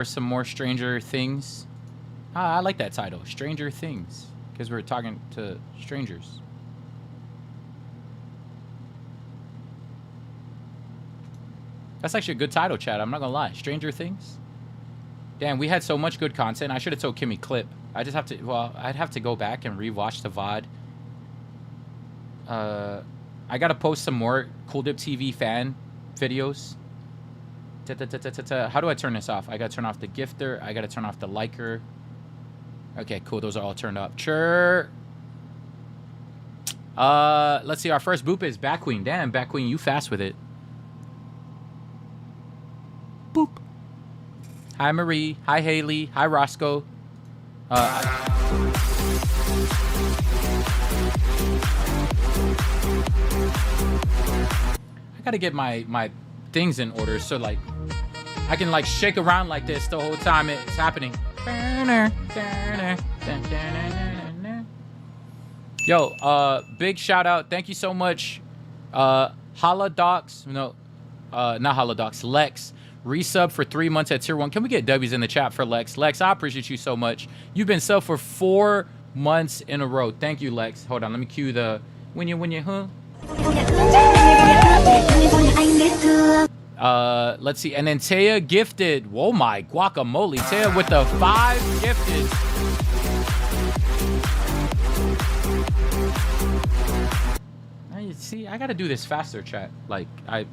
some more Stranger Things. Ah, I like that title, Stranger Things, because we're talking to strangers. That's actually a good title, chat. I'm not gonna lie. Stranger Things. Damn, we had so much good content. I should have told Kimmy clip. I just have to. Well, I'd have to go back and rewatch the VOD. I gotta post some more Cool Dip TV fan videos. How do I turn this off? I gotta turn off the gifter. I gotta turn off the liker. Okay, cool. Those are all turned off. Sure. Let's see. Our first boop is Bat Queen. Damn, Bat Queen, you fast with it. Boop. Hi, Marie. Hi, Haley. Hi, Roscoe. I gotta get my things in order so like I can like shake around like this the whole time it's happening. Yo, big shout out. Thank you so much. Holodocs. No, not Holodocs. Lex. Resub for 3 months at tier 1. Can we get W's in the chat for Lex? Lex, I appreciate you so much. You've been sub for 4 months in a row. Thank you, Lex. Hold on, let me cue the when you huh? Let's see. And then Taya gifted. Whoa, my guacamole. Taya with the 5 gifted. See, I gotta do this faster, chat. Like, I...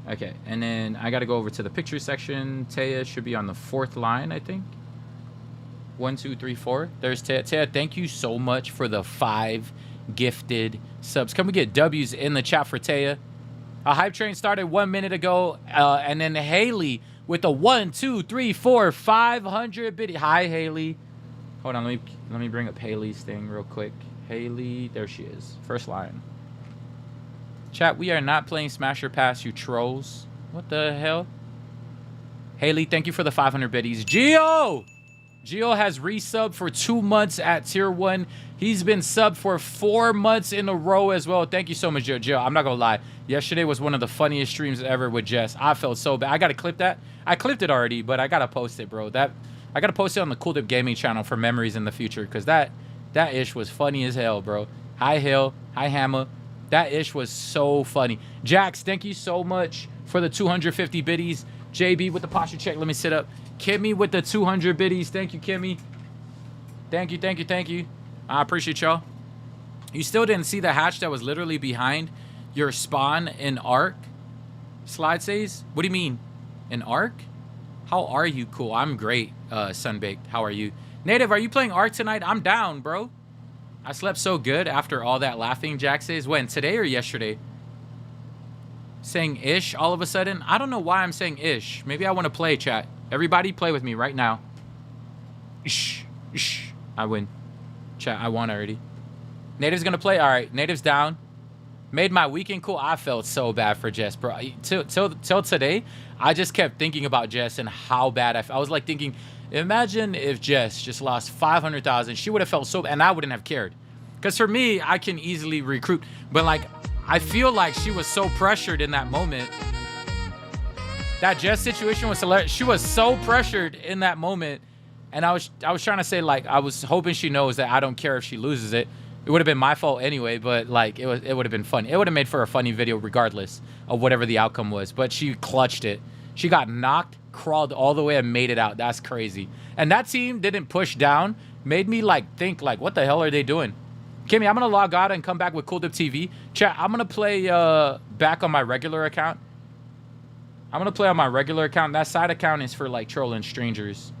Okay, and then I gotta go over to the picture section. Taya should be on the 4th line, I think. 1, 2, 3, 4. There's Taya. Taya, thank you so much for the 5 gifted subs. Can we get W's in the chat for Taya? A hype train started 1 minute ago, and then Haley with the 1, 2, 3, 4, 500 biddy. Hi, Haley. Hold on, let me bring up Haley's thing real quick. Haley, there she is. First line. Chat, we are not playing Smash or Pass, you trolls. What the hell? Haley, thank you for the 500 biddies. Gio! Gio has resubbed for 2 months at tier 1. He's been subbed for 4 months in a row as well. Thank you so much, Gio. Gio, I'm not gonna lie. Yesterday was one of the funniest streams ever with Jess. I felt so bad. I gotta clip that. I clipped it already, but I gotta post it, bro. I gotta post it on the Cool Dip Gaming channel for memories in the future, because that ish was funny as hell, bro. Hi, Hill. Hi, Hammer. That ish was so funny. Jax, thank you so much for the 250 biddies. JB with the posture check. Let me sit up. Kimmy with the 200 biddies. Thank you, Kimmy. Thank you, thank you, thank you. I appreciate y'all. You still didn't see the hatch that was literally behind your spawn in Ark? Slide says? What do you mean? In Ark? How are you? Cool. I'm great, Sunbaked. How are you? Native, are you playing Ark tonight? I'm down, bro. I slept so good after all that laughing, Jack says. When? Today or yesterday? Saying ish all of a sudden? I don't know why I'm saying ish. Maybe I want to play, chat. Everybody play with me right now. Ish. Ish. I win. Chat, I won already. Native's going to play? All right. Native's down. Made my weekend cool. I felt so bad for Jess, bro. Till today, I just kept thinking about Jess and how bad I was like thinking... Imagine if Jess just lost 500,000. She would have felt so bad, and I wouldn't have cared. Because for me, I can easily recruit. But, like, I feel like she was so pressured in that moment. That Jess situation was hilarious. She was so pressured in that moment. And I was trying to say, like, I was hoping she knows that I don't care if she loses it. It would have been my fault anyway, but, like, it would have been funny. It would have made for a funny video regardless of whatever the outcome was. But she clutched it. She got knocked, crawled all the way, and made it out. That's crazy. And that team didn't push down. Made me, like, think, like, what the hell are they doing? Kimmy, I'm going to log out and come back with Cool Dip TV. Chat, I'm going to play back on my regular account. I'm going to play on my regular account. That side account is for, like, trolling strangers.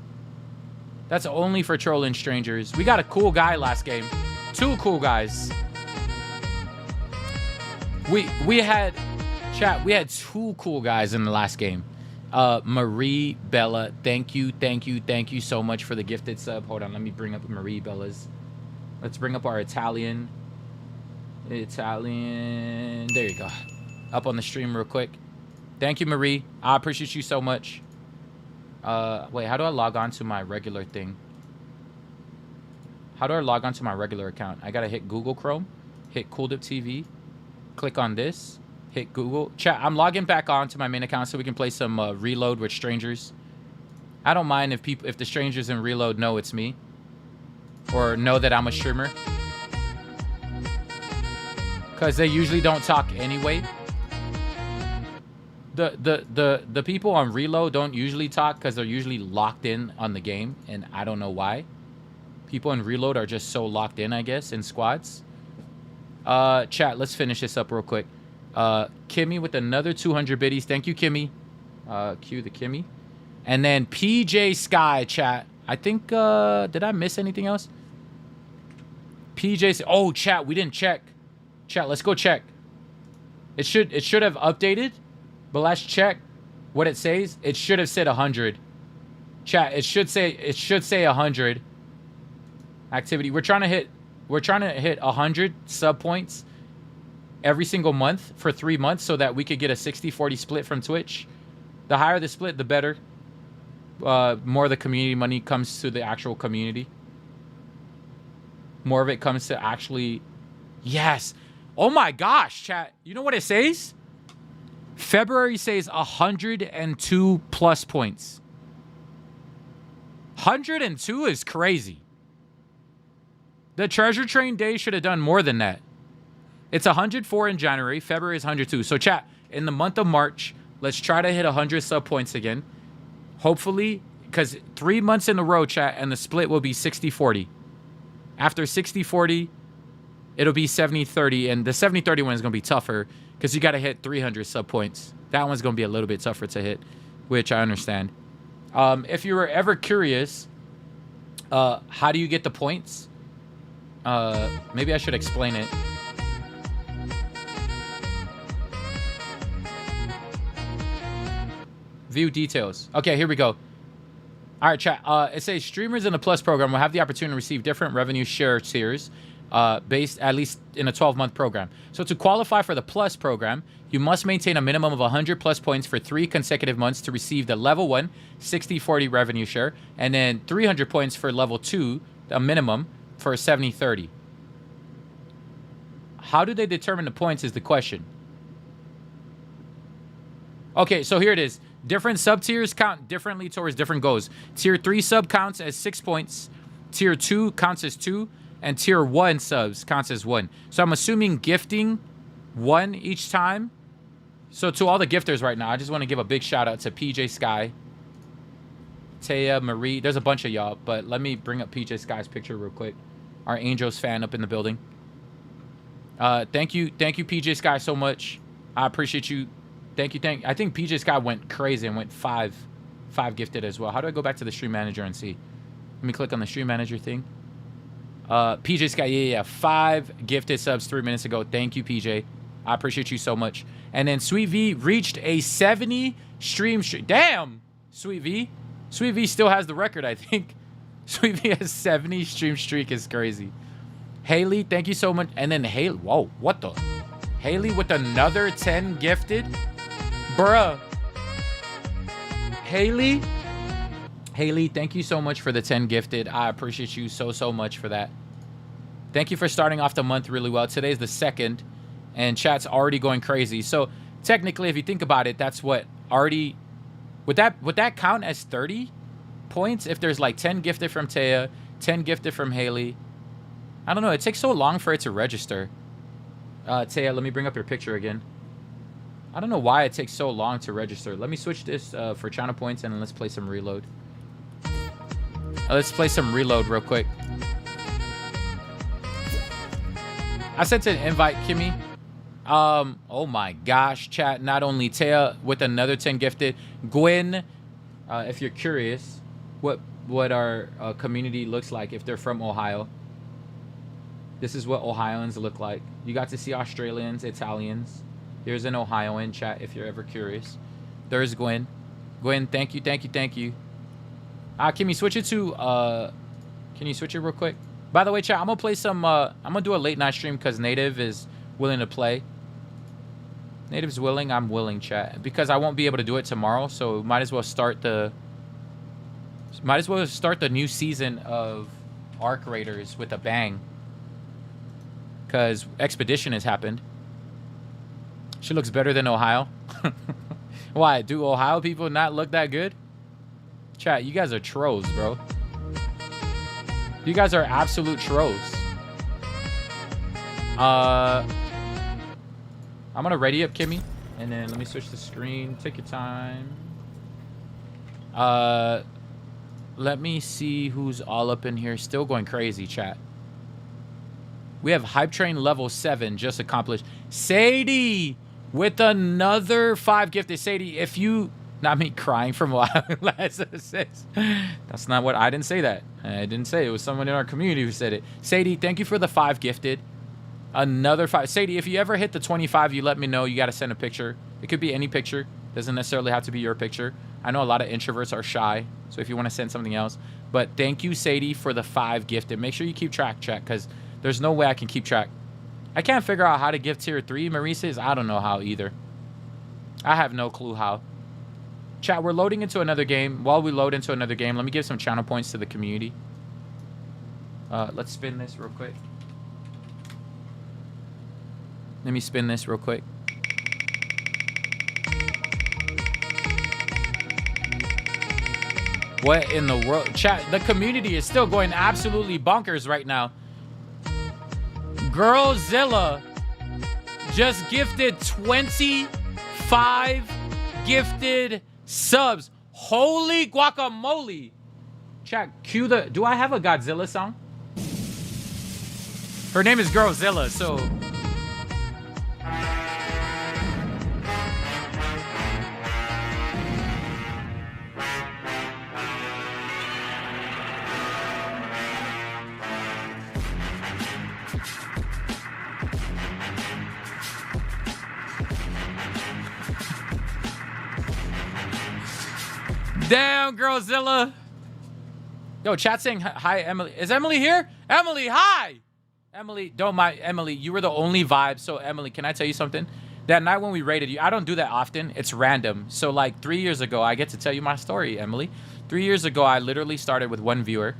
That's only for trolling strangers. We got a cool guy last game. 2 cool guys. We had, chat, we had 2 cool guys in the last game. Marie Bella, thank you so much for the gifted sub. Hold on, let me bring up Marie Bella's. Let's bring up our Italian. There you go. Up on the stream real quick. Thank you, Marie. I appreciate you so much. Wait, how do I log on to my regular thing? How do I log on to my regular account? I gotta hit Google Chrome, hit Cool Dip TV, click on this, hit Google. Chat, I'm logging back on to my main account so we can play some reload with strangers. I don't mind if the strangers in reload know it's me or know that I'm a streamer, because they usually don't talk anyway. The people on reload don't usually talk because they're usually locked in on the game, and I don't know why. People in reload are just so locked in, I guess, in squads. Chat, let's finish this up real quick. Kimmy with another 200 biddies. Thank you, Kimmy. Cue the Kimmy. And then PJ Sky, chat. I think, did I miss anything else? PJ, oh, chat, we didn't check. Chat, let's go check. It should have updated, but let's check what it says. It should have said 100. Chat, it should say 100. Activity. We're trying to hit 100 sub points every single month for 3 months so that we could get a 60-40 split from Twitch. The higher the split, the better. More of the community money comes to the actual community. More of it comes to actually... Yes. Oh my gosh, chat. You know what it says? February says 102 plus points. 102 is crazy. The treasure train day should have done more than that. It's 104 in January. February is 102. So chat, in the month of March, let's try to hit 100 sub points again. Hopefully, because 3 months in a row, chat, and the split will be 60-40. After 60-40, it'll be 70-30, and the 70-30 one is going to be tougher because you got to hit 300 sub points. That one's going to be a little bit tougher to hit, which I understand. If you were ever curious, how do you get the points? Maybe I should explain it. View details. Okay, here we go. All right, chat. It says streamers in the Plus program will have the opportunity to receive different revenue share tiers based at least in a 12-month program. So to qualify for the Plus program, you must maintain a minimum of 100 plus points for 3 consecutive months to receive the level 1 60-40 revenue share, and then 300 points for level 2, a minimum, for 70-30. How do they determine the points is the question. Okay, so here it is. Different sub-tiers count differently towards different goals. Tier 3 sub counts as 6 points. Tier 2 counts as 2. And Tier 1 subs counts as 1. So I'm assuming gifting 1 each time. So to all the gifters right now, I just want to give a big shout out to PJ Sky, Taya, Marie. There's a bunch of y'all, but let me bring up PJ Sky's picture real quick. Our Angels fan up in the building. Thank you, PJ Sky, so much. I appreciate you. Thank you. I think PJ Sky went crazy and went 5 gifted as well. How do I go back to the stream manager and see? Let me click on the stream manager thing. PJ Sky, yeah, 5 gifted subs 3 minutes ago. Thank you, PJ. I appreciate you so much. And then Sweet V reached a 70 stream streak. Damn, Sweet V. Sweet V still has the record, I think. Sweet V has 70 stream streak is crazy. Haley, thank you so much. And then Haley, whoa, what the? Haley with another 10 gifted? Bruh. Haley, thank you so much for the 10 gifted. I appreciate you so much for that. Thank you for starting off the month really well. Today's the 2nd, and chat's already going crazy. So technically, if you think about it, that's what already... Would that count as 30 points if there's like 10 gifted from Taya, 10 gifted from Haley? I don't know. It takes so long for it to register. Taya, let me bring up your picture again. I don't know why it takes so long to register. Let me switch this for channel points, and then let's play some reload. Let's play some reload real quick. I sent an invite, Kimmy. Oh my gosh, chat. Not only Taya with another 10 gifted. Gwen, if you're curious what our community looks like if they're from Ohio. This is what Ohioans look like. You got to see Australians, Italians. Here's an Ohioan, chat, if you're ever curious. There's Gwen. Gwen, thank you. Can you switch it to... can you switch it real quick? By the way, chat, I'm going to play some... I'm going to do a late night stream because Native is willing to play. Native's willing, I'm willing, chat. Because I won't be able to do it tomorrow, so might as well start the... new season of Arc Raiders with a bang. Because Expedition has happened. She looks better than Ohio. Why? Do Ohio people not look that good? Chat, you guys are trolls, bro. You guys are absolute trolls. I'm gonna ready up Kimmy, and then let me switch the screen. Take your time. Let me see who's all up in here. Still going crazy, chat. We have Hype Train level 7 just accomplished. Sadie with another 5 gifted. Sadie, if you... Not me crying from last 6. That's not what... I didn't say that. I didn't say it. It was someone in our community who said it. Sadie, thank you for the 5 gifted. Another 5. Sadie, if you ever hit the 25, you let me know. You got to send a picture. It could be any picture. Doesn't necessarily have to be your picture. I know a lot of introverts are shy, so if you want to send something else. But thank you, Sadie, for the 5 gifted. Make sure you keep track, chat, because there's no way I can keep track. I can't figure out how to give tier 3 Marisa's. I don't know how either. I have no clue how. Chat, we're loading into another game. While we load into another game, let me give some channel points to the community. Let's spin this real quick. Let me spin this real quick. What in the world? Chat, the community is still going absolutely bonkers right now. Girlzilla just gifted 25 gifted subs. Holy guacamole. Chat, cue the... Do I have a Godzilla song? Her name is Girlzilla, so... Damn, Girlzilla. Yo, chat saying hi, Emily. Is Emily here? Emily, hi. Emily, don't mind. Emily, you were the only vibe. So, Emily, can I tell you something? That night when we raided you, I don't do that often. It's random. So, like, 3 years ago, I get to tell you my story, Emily. 3 years ago, I literally started with 1 viewer.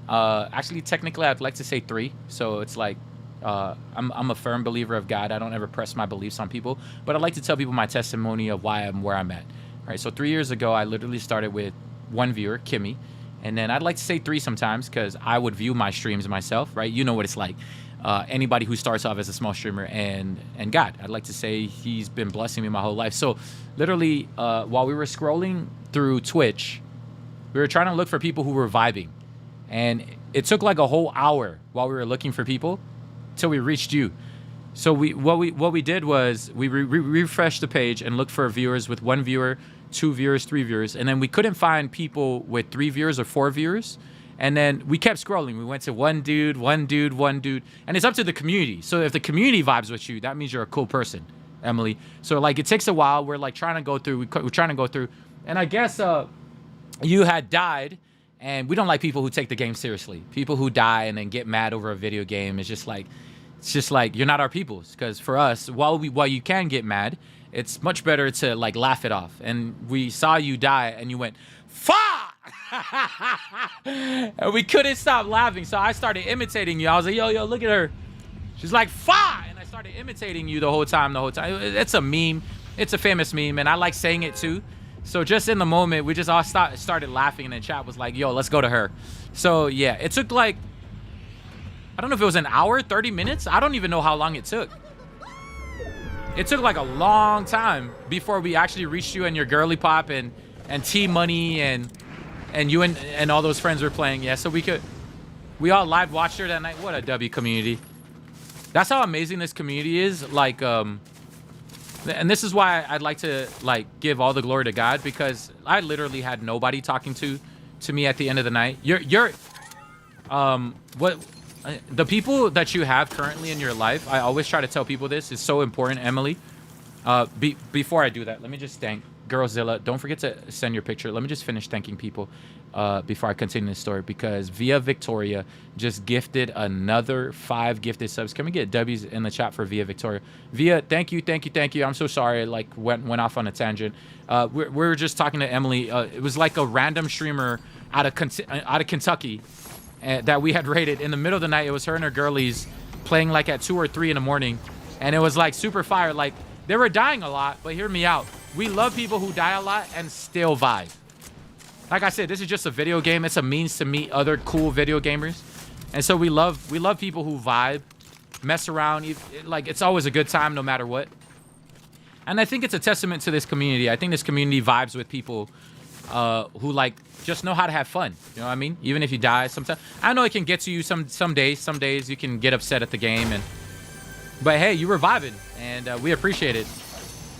Actually, technically, I'd like to say 3. So, it's like, I'm a firm believer of God. I don't ever press my beliefs on people. But I like to tell people my testimony of why I'm where I'm at. All right, so 3 years ago, I literally started with 1 viewer, Kimmy. And then I'd like to say 3 sometimes because I would view my streams myself, right? You know what it's like. Anybody who starts off as a small streamer and God, I'd like to say he's been blessing me my whole life. So literally, while we were scrolling through Twitch, we were trying to look for people who were vibing. And it took like a whole hour while we were looking for people till we reached you. So what we did was we refreshed the page and looked for viewers with 1 viewer, 2 viewers, 3 viewers, and then we couldn't find people with 3 viewers or 4 viewers. And then we kept scrolling. We went to 1 dude, 1 dude, 1 dude, and it's up to the community. So if the community vibes with you, that means you're a cool person, Emily. So like it takes a while. We're like trying to go through. We're trying to go through, and I guess you had died. And we don't like people who take the game seriously. People who die and then get mad over a video game is just like. It's just like you're not our peoples, because for us, while you can get mad, it's much better to like laugh it off. And we saw you die, and you went, "Fuck!" And we couldn't stop laughing, so I started imitating you. I was like, "Yo, look at her." She's like, "Fuck!" And I started imitating you the whole time. It's a meme. It's a famous meme, and I like saying it too. So just in the moment, we just all started laughing, and then chat was like, "Yo, let's go to her." So yeah, it took like. I don't know if it was an hour, 30 minutes. I don't even know how long it took. It took like a long time before we actually reached you and your girly pop and T-Money and you and all those friends were playing. Yeah, so we all live watched her that night. What a W community. That's how amazing this community is. Like, and this is why I'd like to like give all the glory to God, because I literally had nobody talking to me at the end of the night. The people that you have currently in your life, I always try to tell people this, is so important, Emily. Before I do that, let me just thank Girlzilla. Don't forget to send your picture. Let me just finish thanking people before I continue this story, because Via Victoria just gifted another 5 gifted subs. Can we get W's in the chat for Via Victoria? Via, thank you. I'm so sorry. Like went off on a tangent. We're just talking to Emily. It was like a random streamer out of Kentucky. That we had raided in the middle of the night. It was her and her girlies playing like at 2 or 3 in the morning, and it was like super fire. Like They were dying a lot, but hear me out. We love people who die a lot and still vibe. Like I said, this is just a video game. It's a means to meet other cool video gamers. And so we love people who vibe, mess around. Like, it's always a good time no matter what. And I think it's a testament to this community. I think this community vibes with people who, like, just know how to have fun. You know what I mean? Even if you die sometimes. I know it can get to you some days. Some days you can get upset at the game. But hey, you were vibing, and we appreciate it.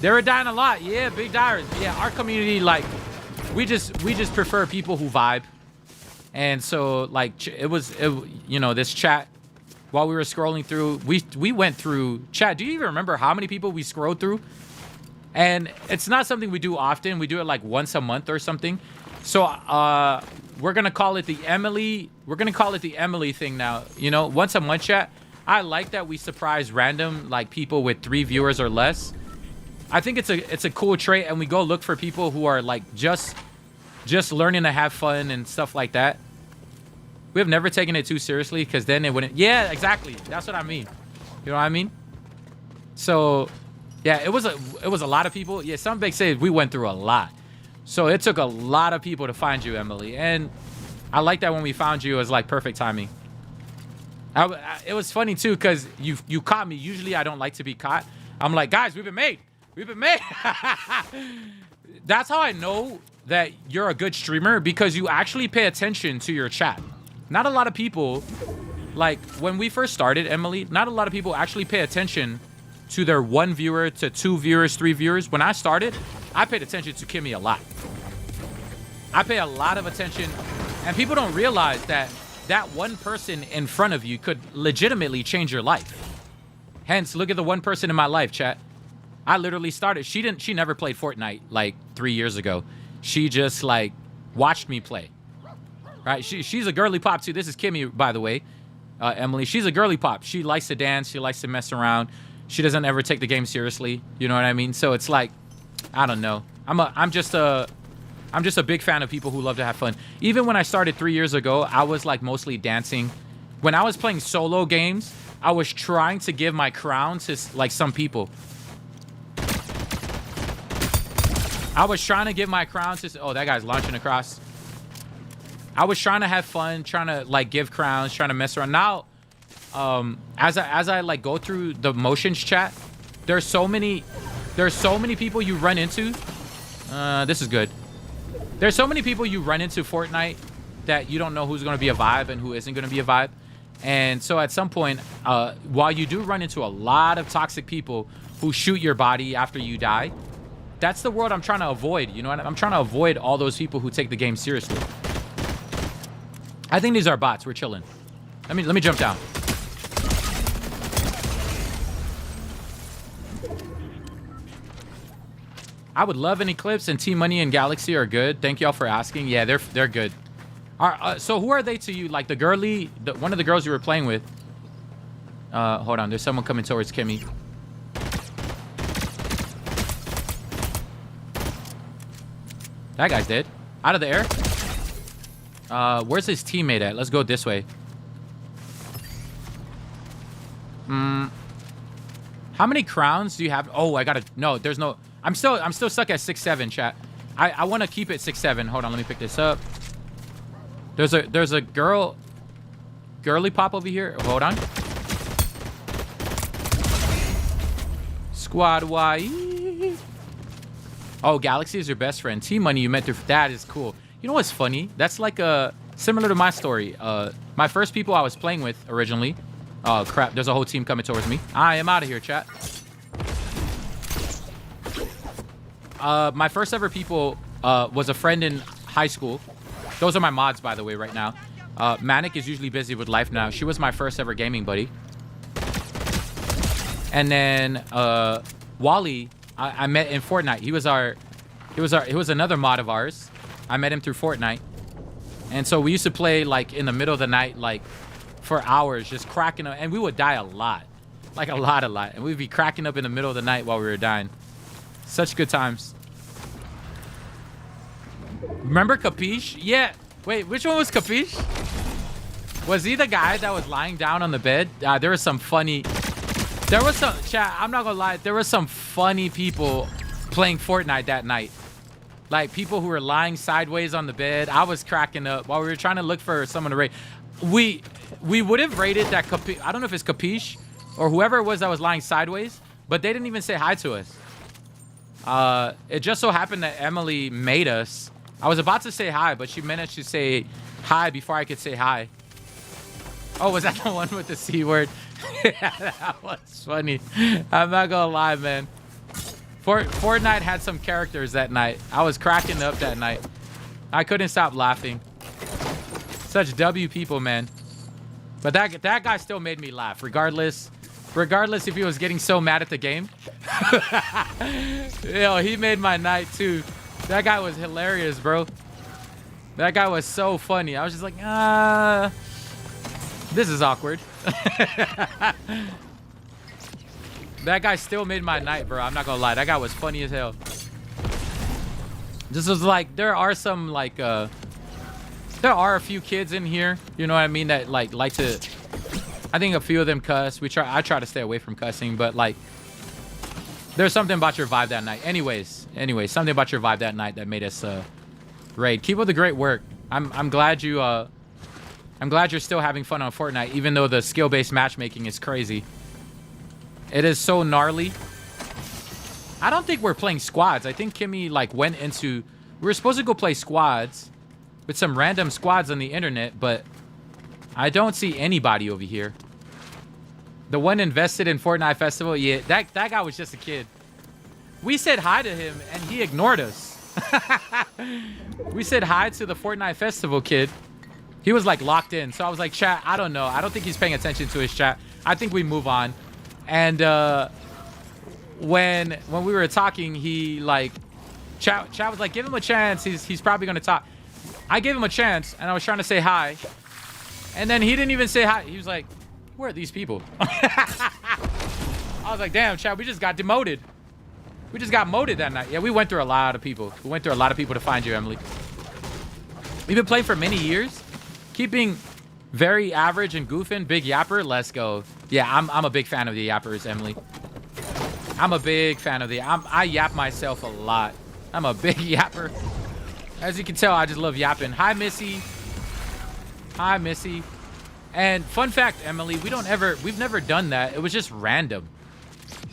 They were dying a lot. Yeah, big diers. Yeah, our community, like, we just prefer people who vibe. And so, like, you know, this chat, while we were scrolling through, we went through chat. Do you even remember how many people we scrolled through? And it's not something we do often. We do it like once a month or something. So we're gonna call it the Emily. We're gonna call it the Emily thing now. You know, once a month chat. I like that we surprise random, like, people with 3 viewers or less. I think it's a cool trait, and we go look for people who are, like, just learning to have fun and stuff like that. We have never taken it too seriously, because then it wouldn't. Yeah, exactly. That's what I mean. You know what I mean? So, yeah, it was a lot of people. Yeah, some big say we went through a lot. So it took a lot of people to find you, Emily. And I like that when we found you, it was like perfect timing. It was funny too, because you caught me. Usually I don't like to be caught. I'm like, guys, we've been made. We've been made. That's how I know that you're a good streamer, because you actually pay attention to your chat. Not a lot of people, like when we first started, Emily, not a lot of people actually pay attention to their 1 viewer to 2 viewers, 3 viewers. When I started, I paid attention to Kimmy a lot. I pay a lot of attention, and people don't realize that one person in front of you could legitimately change your life. Hence, look at the one person in my life, chat. I literally started. She never played Fortnite like 3 years ago. She just, like, watched me play. Right? She's a girly pop too. This is Kimmy, by the way. Emily. She's a girly pop. She likes to dance. She likes to mess around. She doesn't ever take the game seriously. You know what I mean? So it's like, I don't know. I'm just a big fan of people who love to have fun. Even when I started 3 years ago, I was, like, mostly dancing. When I was playing solo games, I was trying to give my crown to, like, some people. I was trying to give my crown to... Oh, that guy's launching across. I was trying to have fun, trying to, like, give crowns, trying to mess around. Now, as I like, go through the motions chat, there's so many people you run into. This is good. There's so many people you run into Fortnite that you don't know who's going to be a vibe and who isn't going to be a vibe. And so at some point, while you do run into a lot of toxic people who shoot your body after you die, that's the world I'm trying to avoid. You know what? I'm trying to avoid all those people who take the game seriously. I think these are bots. We're chilling. Let me jump down. I would love any clips, and Team Money and Galaxy are good. Thank y'all for asking. Yeah, they're good. So who are they to you? Like one of the girls you were playing with. Hold on. There's someone coming towards Kimmy. That guy's dead. Out of the air. Where's his teammate at? Let's go this way. How many crowns do you have? Oh, I gotta... No, there's no... I'm still stuck at 6-7, chat. I want to keep it 6-7. Hold on, let me pick this up. There's a girly pop over here. Hold on. Squad Y. Oh, Galaxy is your best friend. Team Money you met through. That is cool. You know what's funny? That's like similar to my story. My first people I was playing with originally. Oh crap! There's a whole team coming towards me. I am out of here, chat. My first ever people was a friend in high school. Those are my mods, by the way, right now. Manic is usually busy with life now. She was my first ever gaming buddy. And then Wally, I met in Fortnite. He was another mod of ours. I met him through Fortnite. And so we used to play, like, in the middle of the night, like, for hours, just cracking up. And we would die a lot. Like, a lot. And we'd be cracking up in the middle of the night while we were dying. Such good times. Remember Capiche? Yeah. Wait, which one was Capiche? Was he the guy that was lying down on the bed? There was some funny... There was some, chat, I'm not gonna lie, there were some funny people playing Fortnite that night. Like people who were lying sideways on the bed. I was cracking up while we were trying to look for someone to raid. We would have raided that I don't know if it's Capiche or whoever it was that was lying sideways, but they didn't even say hi to us. It just so happened that Emily made us. I was about to say hi, but she managed to say hi before I could say hi. Oh, was that the one with the C word? Yeah, that was funny. I'm not gonna lie, man. Fortnite had some characters that night. I was cracking up that night. I couldn't stop laughing. Such W people, man. But that guy still made me laugh, regardless if he was getting so mad at the game. Yo, he made my night too. That guy was hilarious, bro. That guy was so funny. I was just like, this is awkward. That guy still made my night, bro. I'm not gonna lie. That guy was funny as hell. This was like, there are some like, there are a few kids in here, you know what I mean, that like to, I think a few of them cuss. I try to stay away from cussing, but like, there's something about your vibe that night. Anyways, something about your vibe that night that made us raid. Keep up the great work. I'm glad you're still having fun on Fortnite, even though the skill-based matchmaking is crazy. It is so gnarly. I don't think we're playing squads. I think Kimmy like went into, we were supposed to go play squads with some random squads on the internet, but I don't see anybody over here. The one invested in Fortnite Festival, yeah, that guy was just a kid. We said hi to him and he ignored us. We said hi to the Fortnite Festival kid. He was like locked in. So I was like, chat, I don't know. I don't think he's paying attention to his chat. I think we move on. And when we were talking, he like, chat was like, give him a chance. He's probably gonna talk. I gave him a chance and I was trying to say hi. And then he didn't even say hi. He was like, where are these people? I was like, damn, chat, we just got demoted. We just got moted that night. Yeah, we went through a lot of people. We went through a lot of people to find you, Emily. We've been playing for many years. Keeping very average and goofing. Big yapper, let's go. Yeah, I'm a big fan of the yappers, Emily. I'm a big fan of I yap myself a lot. I'm a big yapper. As you can tell, I just love yapping. Hi, Missy. Hi, Missy. And fun fact, Emily, we've never done that. It was just random.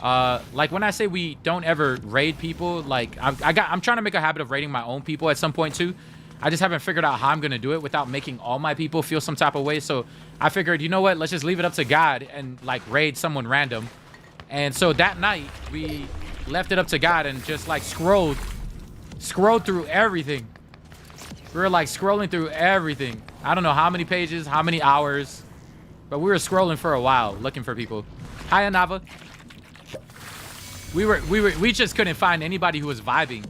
Like when I say we don't ever raid people, like I'm trying to make a habit of raiding my own people at some point too. I just haven't figured out how I'm gonna do it without making all my people feel some type of way. So I figured, you know what? Let's just leave it up to God and like raid someone random. And so that night we left it up to God and just like scrolled through everything. We were like scrolling through everything. I don't know how many pages, how many hours, but we were scrolling for a while looking for people. Hi, Anava. We just couldn't find anybody who was vibing.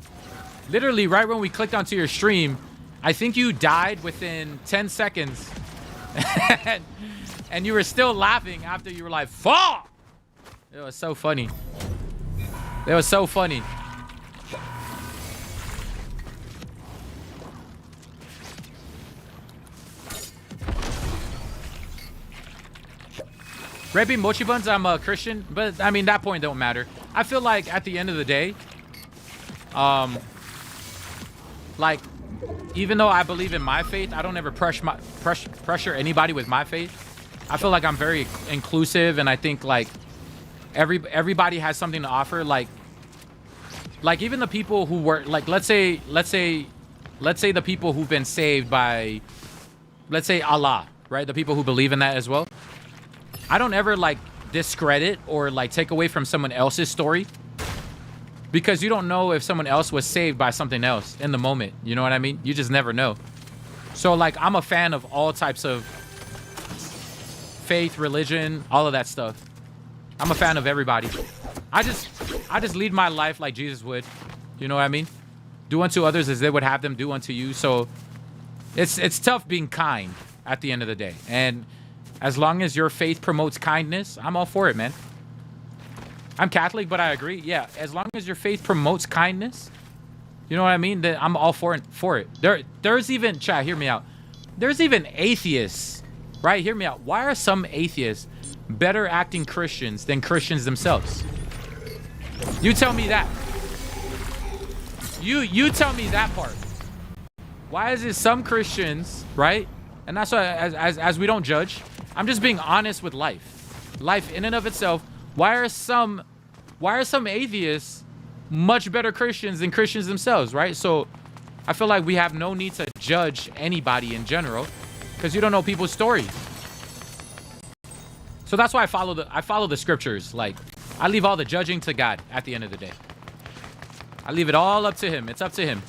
Literally, right when we clicked onto your stream, I think you died within 10 seconds. And you were still laughing after you were like, fuck! It was so funny. It was so funny. Red Bean Mochi Buns, I'm a Christian, but I mean, that point don't matter. I feel like at the end of the day, like, even though I believe in my faith, I don't ever pressure anybody with my faith. I feel like I'm very inclusive, and I think like everybody has something to offer. Like even the people who were like, let's say the people who've been saved by, let's say Allah, right? The people who believe in that as well. I don't ever like discredit or like take away from someone else's story, because you don't know if someone else was saved by something else in the moment. You know what I mean? You just never know. So like, I'm a fan of all types of faith, religion, all of that stuff. I'm a fan of everybody. I just lead my life like Jesus would. You know what I mean? Do unto others as they would have them do unto you. So it's tough being kind at the end of the day. And as long as your faith promotes kindness, I'm all for it, man. I'm Catholic, but I agree. Yeah, as long as your faith promotes kindness, you know what I mean? Then I'm all for it. There's even, chat, hear me out. There's even atheists, right? Hear me out. Why are some atheists better acting Christians than Christians themselves? You tell me that. You tell me that part. Why is it some Christians, right? And that's why, as we don't judge, I'm just being honest with life. Life in and of itself. Why are some atheists much better Christians than Christians themselves, right? So I feel like we have no need to judge anybody in general because you don't know people's stories. So that's why I follow the scriptures. Like, I leave all the judging to God at the end of the day. I leave it all up to him. It's up to him.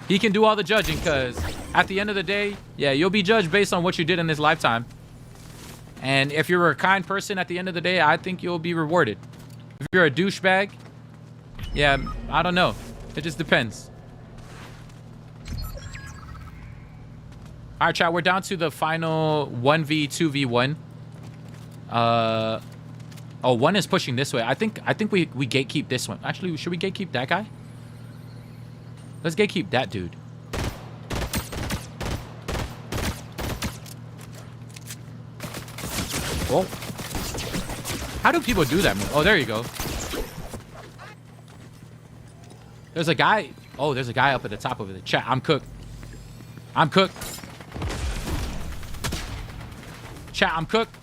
He can do all the judging because at the end of the day, yeah, you'll be judged based on what you did in this lifetime. And if you're a kind person at the end of the day, I think you'll be rewarded. If you're a douchebag, yeah, I don't know. It just depends. All right, chat, we're down to the final 1v2v1. Oh, one is pushing this way. I think we gatekeep this one. Actually, should we gatekeep that guy? Let's gatekeep that dude. Oh. How do people do that move? Oh, there you go. There's a guy. Oh, there's a guy up at the top of the chat. I'm cooked. I'm cooked. Chat, I'm cooked.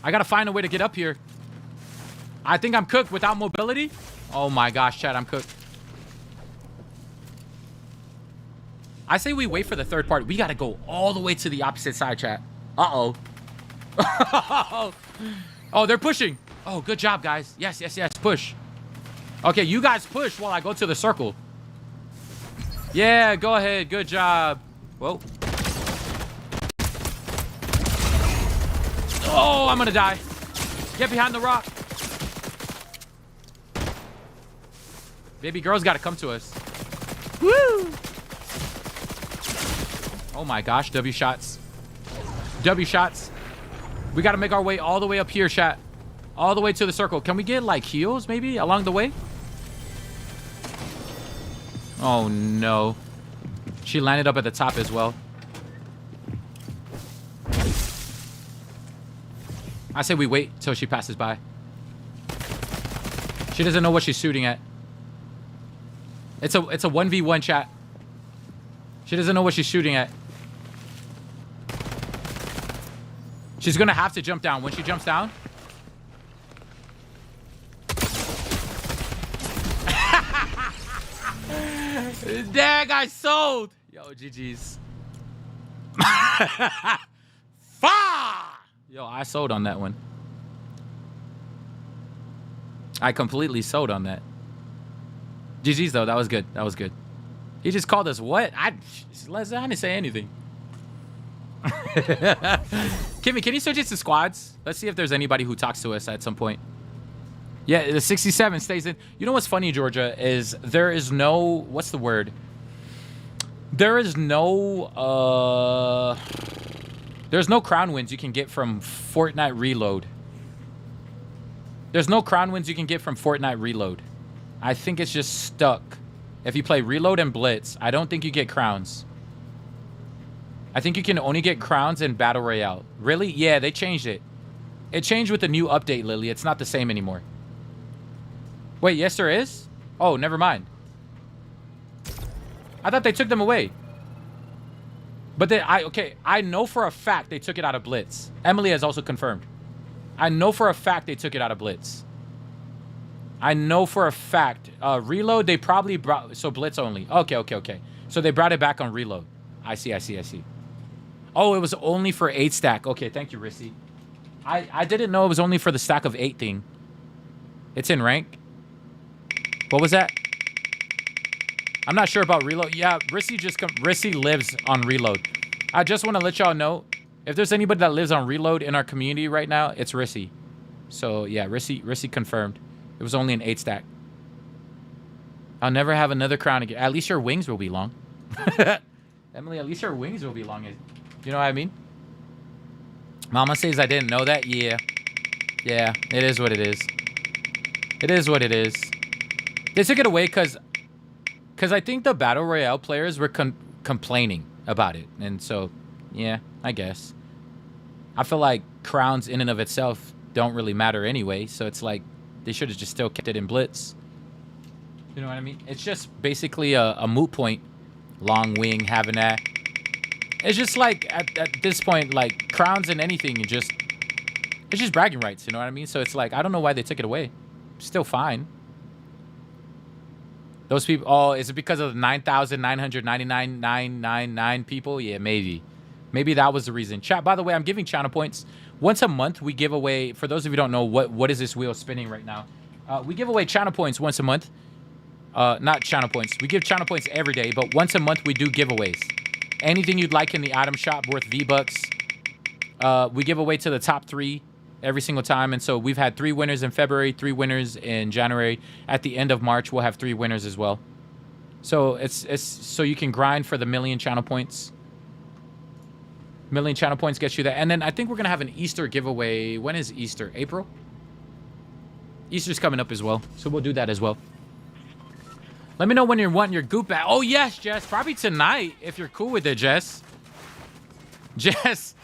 I gotta find a way to get up here. I think I'm cooked without mobility. Oh my gosh, chat, I'm cooked. I say we wait for the third part. We gotta go all the way to the opposite side, chat. Uh-oh. Oh, they're pushing. Oh, good job, guys. Yes, yes, yes, push. Okay, you guys push while I go to the circle. Yeah, go ahead. Good job. Whoa. Oh, I'm gonna die. Get behind the rock. Baby girl's gotta come to us. Woo! Oh my gosh, W shots. W shots. We gotta make our way all the way up here, chat. All the way to the circle. Can we get like heals maybe along the way? Oh no. She landed up at the top as well. I say we wait till she passes by. She doesn't know what she's shooting at. It's a 1v1, chat. She doesn't know what she's shooting at. She's gonna have to jump down. When she jumps down. Dang, I sold. Yo, GG's. Yo, I sold on that one. I completely sold on that. GG's though, that was good. That was good. He just called us what? I didn't say anything. Kimmy, can you switch it to squads? Let's see if there's anybody who talks to us at some point. Yeah, the 67 stays in. You know what's funny, Georgia, is there is no, what's the word? There is no, there's no crown wins you can get from Fortnite Reload. There's no crown wins you can get from Fortnite Reload. I think it's just stuck. If you play Reload and Blitz, I don't think you get crowns. I think you can only get crowns in Battle Royale. Really? Yeah, they changed it. It changed with the new update, Lily. It's not the same anymore. Wait, yes there is? Oh, never mind. I thought they took them away. But they, I know for a fact they took it out of Blitz. Emily has also confirmed. I know for a fact they took it out of Blitz. I know for a fact. Reload, they probably brought, so Blitz only. Okay. So they brought it back on Reload. I see. Oh, it was only for 8 stack. Okay, thank you, Rissy. I didn't know it was only for the stack of 8 thing. It's in rank. What was that? I'm not sure about Reload. Yeah, Rissy lives on Reload. I just want to let y'all know, if there's anybody that lives on Reload in our community right now, it's Rissy. So yeah, Rissy confirmed. It was only an 8 stack. I'll never have another crown again. At least your wings will be long. Emily, at least your wings will be long. You know what I mean? Mama says I didn't know that. Yeah. Yeah, it is what it is. It is what it is. They took it away because I think the Battle Royale players were complaining about it. And so, yeah, I guess. I feel like crowns in and of itself don't really matter anyway. So it's like they should have just still kept it in Blitz. You know what I mean? It's just basically a moot point. Long wing, having that. It's just like, at this point, like, crowns and anything, it's just bragging rights, you know what I mean? So it's like, I don't know why they took it away. Still fine. Those people, oh, is it because of the 9,999,999 people? Yeah, maybe. Maybe that was the reason. Chat, by the way, I'm giving channel points. Once a month, we give away, for those of you who don't know, what is this wheel spinning right now? We give away channel points once a month. Not channel points. We give channel points every day, but once a month, we do giveaways. Anything you'd like in the item shop worth V-Bucks, we give away to the top 3 every single time. And so we've had 3 winners in February, 3 winners in January. At the end of March, we'll have 3 winners as well. So it's so you can grind for the 1,000,000 channel points. 1,000,000 channel points gets you that. And then I think we're going to have an Easter giveaway. When is Easter? April? Easter's coming up as well. So we'll do that as well. Let me know when you're wanting your goop back. Oh, yes, Jess. Probably tonight, if you're cool with it, Jess. Jess.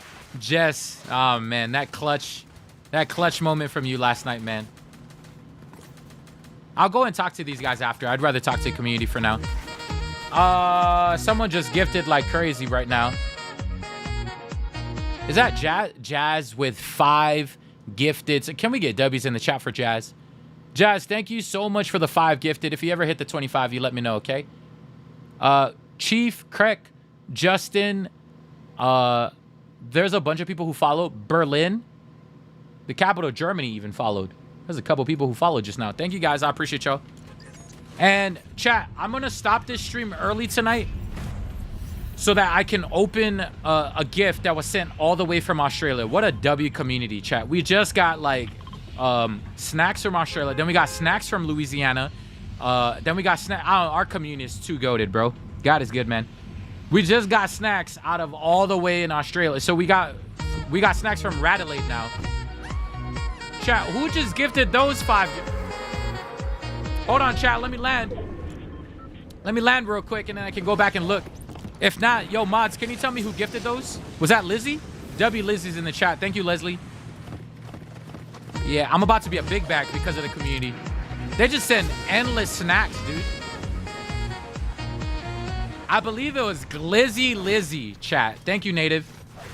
Oh, man, that clutch moment from you last night, man. I'll go and talk to these guys after. I'd rather talk to the community for now. Someone just gifted like crazy right now. Is that Jazz with 5 gifted? So can we get W's in the chat for Jazz? Jazz, thank you so much for the 5 gifted. If you ever hit the 25, you let me know, okay? Chief, Craig, Justin, there's a bunch of people who follow. Berlin, the capital of Germany even followed. There's a couple people who followed just now. Thank you, guys. I appreciate y'all. And chat, I'm going to stop this stream early tonight so that I can open a gift that was sent all the way from Australia. What a W community, chat. We just got, like, snacks from Australia. Then we got snacks from Louisiana. Then we got snacks. Our community is too goated, bro. God is good, man. We just got snacks out of all the way in Australia. So we got snacks from Radelaide now. Chat, who just gifted those 5? Hold on, chat. Let me land. Let me land real quick, and then I can go back and look. If not, yo, mods, can you tell me who gifted those? Was that Lizzie? W Lizzie's in the chat. Thank you, Leslie. Yeah, I'm about to be a big bag because of the community. They just send endless snacks, dude. I believe it was Glizzy Lizzie, chat. Thank you, Native.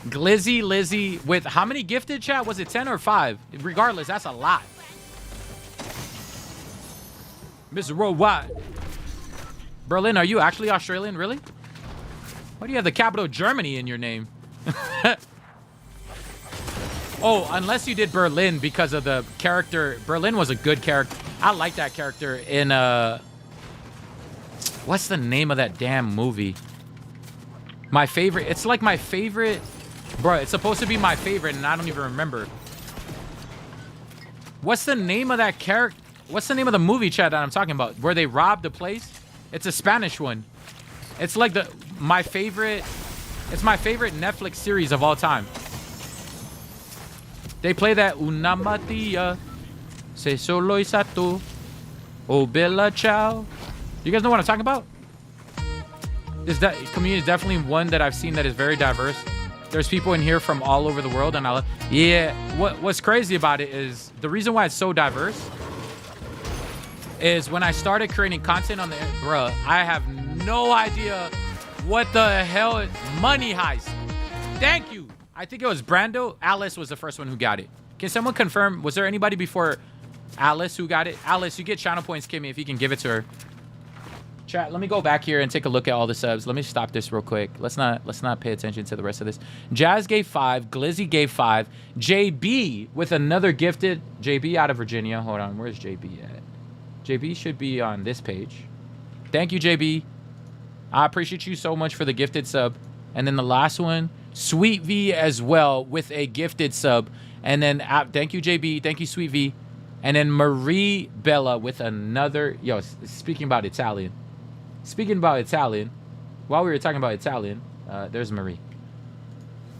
Glizzy Lizzie with how many gifted, chat? Was it 10 or 5? Regardless, that's a lot. Mr. Worldwide. Berlin, are you actually Australian? Really? Why do you have the capital of Germany in your name? Oh, unless you did Berlin because of the character. Berlin was a good character. I like that character in, what's the name of that damn movie? My favorite. It's like my favorite. Bro, it's supposed to be my favorite, and I don't even remember. What's the name of that character? What's the name of the movie, chat, that I'm talking about? Where they robbed the place? It's a Spanish one. It's like my favorite. It's my favorite Netflix series of all time. They play that Una Matia, Se Solo Isato, O Bella Ciao. You guys know what I'm talking about? This community is definitely one that I've seen that is very diverse. There's people in here from all over the world, and what's crazy about it is the reason why it's so diverse is when I started creating content on the bruh, I have no idea what the hell Money Heist. Thank you. I think it was Brando. Alice was the first one who got it. Can someone confirm? Was there anybody before Alice who got it? Alice, you get channel points, Kimmy, if you can give it to her. Chat, let me go back here and take a look at all the subs. Let me stop this real quick. Let's not pay attention to the rest of this. Jazz gave 5. Glizzy gave 5. JB with another gifted. JB out of Virginia. Hold on. Where's JB at? JB should be on this page. Thank you, JB. I appreciate you so much for the gifted sub. And then the last one, Sweet V as well with a gifted sub. And then thank you, JB. Thank you, Sweet V. And then Marie Bella with another. Yo, speaking about Italian. Speaking about Italian, while we were talking about Italian, there's Marie.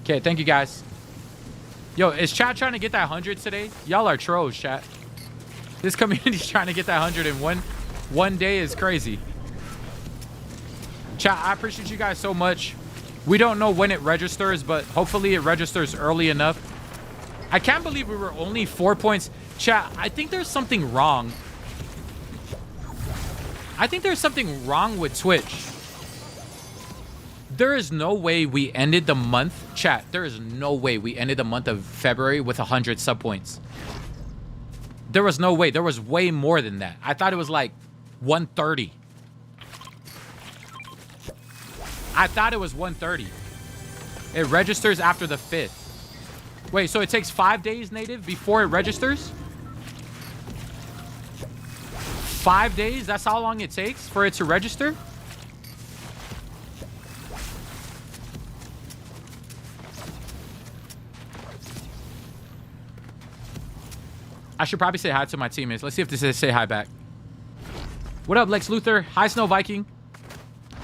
Okay, thank you, guys. Yo, is chat trying to get that 100 today? Y'all are trolls, chat. This community's trying to get that 100 in one day is crazy. Chat, I appreciate you guys so much. We don't know when it registers, but hopefully it registers early enough I can't believe we were only 4 points. Chat, I think there's something wrong. I think there's something wrong with Twitch. There is no way we ended the month. Chat, there is no way we ended the month of February with 100 sub points. There was no way. There was way more than that. I thought it was like 130. I thought it was 130. It registers after the 5th. Wait, so it takes 5 days, Native, before it registers? 5 days? That's how long it takes for it to register? I should probably say hi to my teammates. Let's see if this is say hi back. What up, Lex Luthor? Hi, Snow Viking.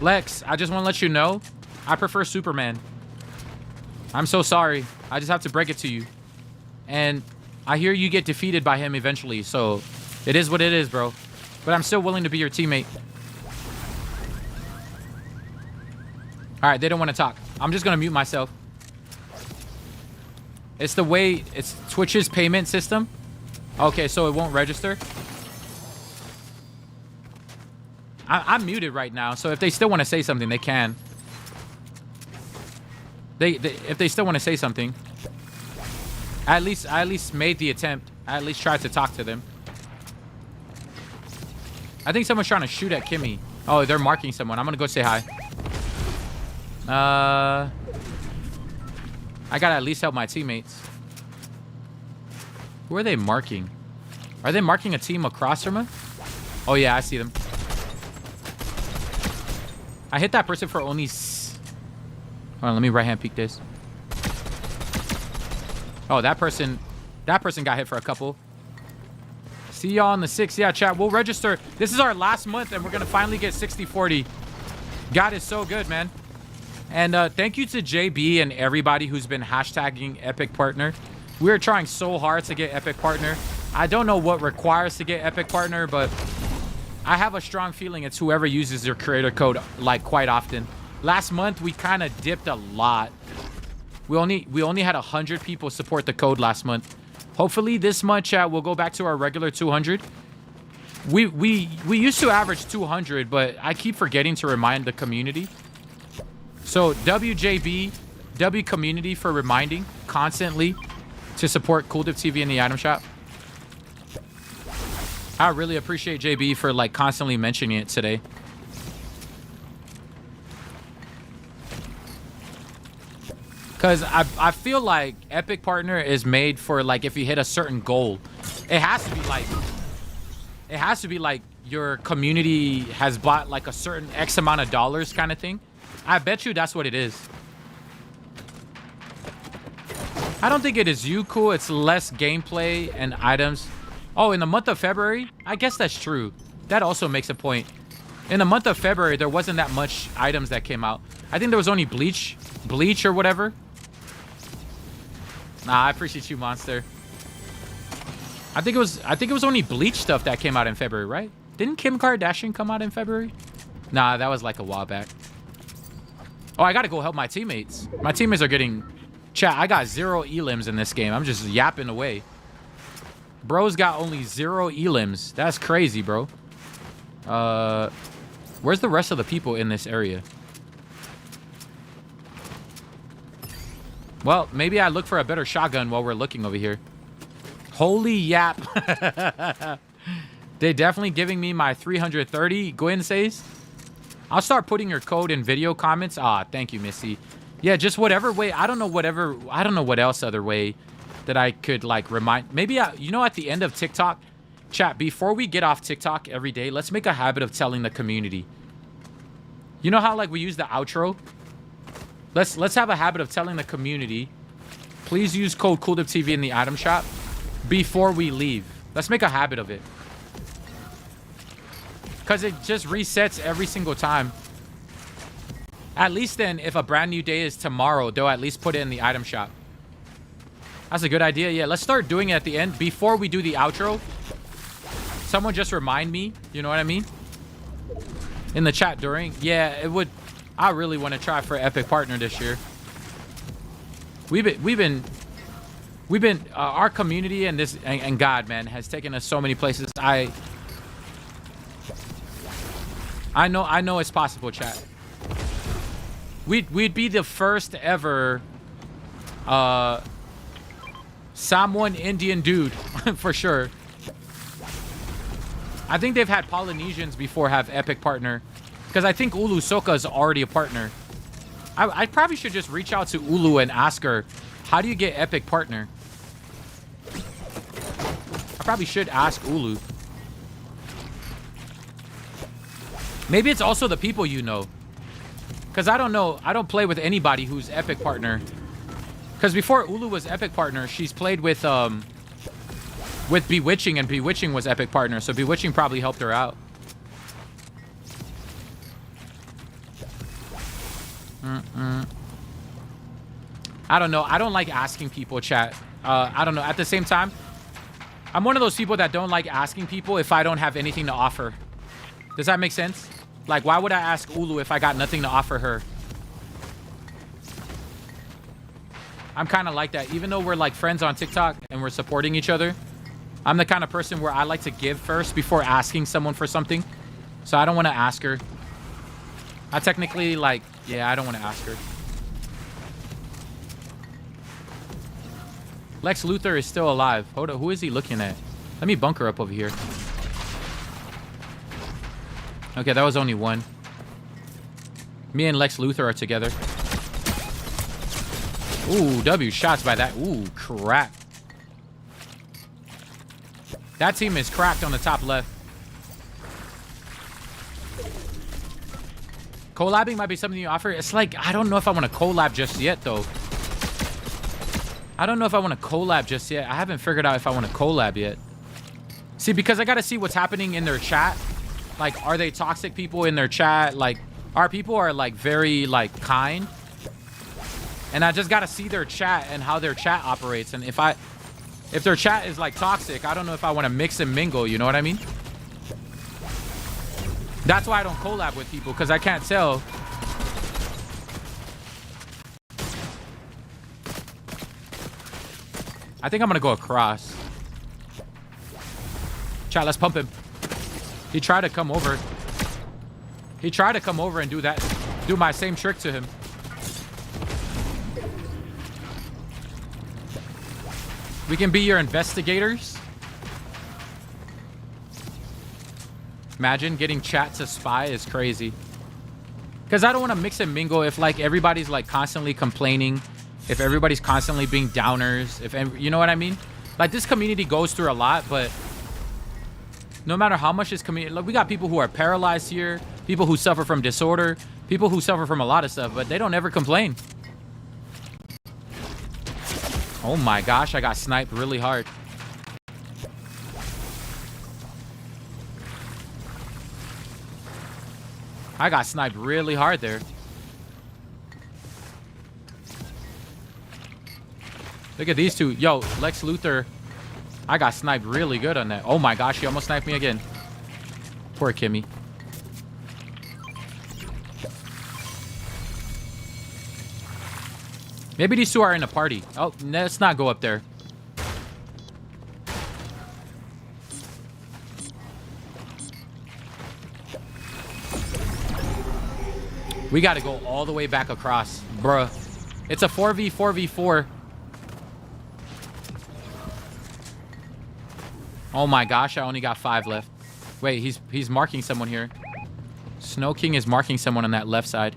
Lex, I just want to let you know, I prefer Superman. I'm so sorry. I just have to break it to you. And I hear you get defeated by him eventually, so it is what it is, bro. But I'm still willing to be your teammate. All right, they don't want to talk. I'm just going to mute myself. It's the way, it's Twitch's payment system. Okay, so it won't register. I'm muted right now, so if they still want to say something, they can. If they still want to say something, I at least made the attempt. I at least tried to talk to them. I think someone's trying to shoot at Kimmy. Oh, they're marking someone. I'm gonna go say hi. I gotta at least help my teammates. Who are they marking? Are they marking a team across from us? Oh yeah, I see them. I hit that person for only... Hold on, let me right-hand peek this. Oh, that person got hit for a couple. See y'all on the 6th. Yeah, chat, we'll register. This is our last month, and we're going to finally get 60-40. God is so good, man. And thank you to JB and everybody who's been hashtagging Epic Partner. We're trying so hard to get Epic Partner. I don't know what requires to get Epic Partner, but I have a strong feeling it's whoever uses their creator code, like, quite often. Last month, we kind of dipped a lot. We only had 100 people support the code last month. Hopefully, this month, chat, we'll go back to our regular 200. We used to average 200, but I keep forgetting to remind the community. So, WJB, W community for reminding constantly to support CoolDip TV in the item shop. I really appreciate JB for, like, constantly mentioning it today. Because I feel like Epic Partner is made for, like, if you hit a certain goal. It has to be like your community has bought, like, a certain X amount of dollars kind of thing. I bet you that's what it is. I don't think it is you, cool. It's less gameplay and items. Oh, in the month of February? I guess that's true. That also makes a point. In the month of February, there wasn't that much items that came out. I think there was only Bleach or whatever. Nah, I appreciate you, Monster. I think it was only Bleach stuff that came out in February, right? Didn't Kim Kardashian come out in February? Nah, that was like a while back. Oh, I gotta go help my teammates. My teammates are getting... Chat, I got 0 elims in this game. I'm just yapping away. Bro's got only 0 elims. That's crazy, bro. Where's the rest of the people in this area? Well, maybe I look for a better shotgun while we're looking over here. Holy yap. They're definitely giving me my 330, Gwen says. I'll start putting your code in video comments. Ah, thank you, Missy. Yeah, just whatever way. I don't know what else other way that I could, like, remind. Maybe, you know, at the end of TikTok, chat, before we get off TikTok every day, let's make a habit of telling the community. You know how, like, we use the outro? Let's have a habit of telling the community, please use code CoolDipTV in the item shop before we leave. Let's make a habit of it. Because it just resets every single time. At least then, if a brand new day is tomorrow, they'll at least put it in the item shop. That's a good idea. Yeah, let's start doing it at the end. Before we do the outro, someone just remind me. You know what I mean? In the chat during. Yeah, it would... I really want to try for Epic Partner this year. We've been we've been our community and this and God, man, has taken us so many places. I know it's possible, chat. We'd be the first ever Samoan Indian dude for sure. I think they've had Polynesians before have epic partner, because I think Ulu Soka is already a partner. I probably should just reach out to Ulu and ask her, how do you get epic partner? I probably should ask Ulu. Maybe it's also the people you know. Because I don't know. I don't play with anybody who's epic partner. Because before Ulu was epic partner, she's played with Bewitching, and Bewitching was epic partner. So Bewitching probably helped her out. I don't know. I don't like asking people, chat. I don't know. At the same time, I'm one of those people that don't like asking people if I don't have anything to offer. Does that make sense? Like, why would I ask Ulu if I got nothing to offer her? I'm kind of like that. Even though we're like friends on TikTok and we're supporting each other, I'm the kind of person where I like to give first before asking someone for something. So I don't want to ask her. I technically, like, yeah, I don't want to ask her. Lex Luthor is still alive. Hold up, who is he looking at? Let me bunker up over here. Okay, that was only one. Me and Lex Luthor are together. Ooh, W shots by that. Ooh, crap. That team is cracked on the top left. Collabing might be something you offer. It's like, I don't know if I want to collab just yet, though. I don't know if I want to collab just yet. I haven't figured out if I want to collab yet. See, because I got to see what's happening in their chat. Like, are they toxic people in their chat? Like, our people are, like, very, like, kind. And I just got to see their chat and how their chat operates. And if their chat is, like, toxic, I don't know if I want to mix and mingle. You know what I mean? That's why I don't collab with people, because I can't tell. I think I'm going to go across. Chat, let's pump him. He tried to come over. He tried to come over and do my same trick to him. We can be your investigators. Imagine getting chat to spy is crazy. Because I don't want to mix and mingle if, like, everybody's, like, constantly complaining. If everybody's constantly being downers. You know what I mean? Like, this community goes through a lot, but no matter how much this community... Like, we got people who are paralyzed here. People who suffer from disorder. People who suffer from a lot of stuff, but they don't ever complain. Oh my gosh, I got sniped really hard. I got sniped really hard there. Look at these two. Yo, Lex Luthor. I got sniped really good on that. Oh my gosh, he almost sniped me again. Poor Kimmy. Maybe these two are in a party. Oh, let's not go up there. We got to go all the way back across, bruh. It's a 4v4v4. Oh my gosh, I only got 5 left. Wait, he's marking someone here. Snow King is marking someone on that left side.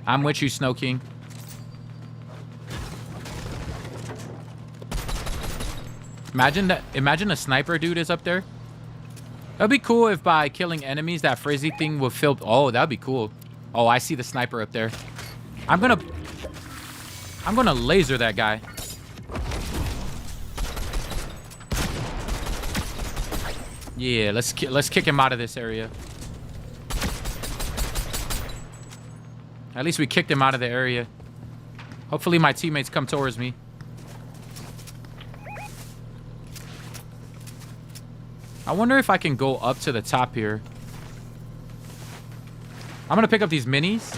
I'm with you, Snow King. Imagine a sniper dude is up there. That'd be cool if by killing enemies that frizzy thing would fill. Oh, that'd be cool. Oh, I see the sniper up there. I'm gonna laser that guy. Yeah, let's kick him out of this area. At least we kicked him out of the area. Hopefully my teammates come towards me. I wonder if I can go up to the top here. I'm gonna pick up these minis.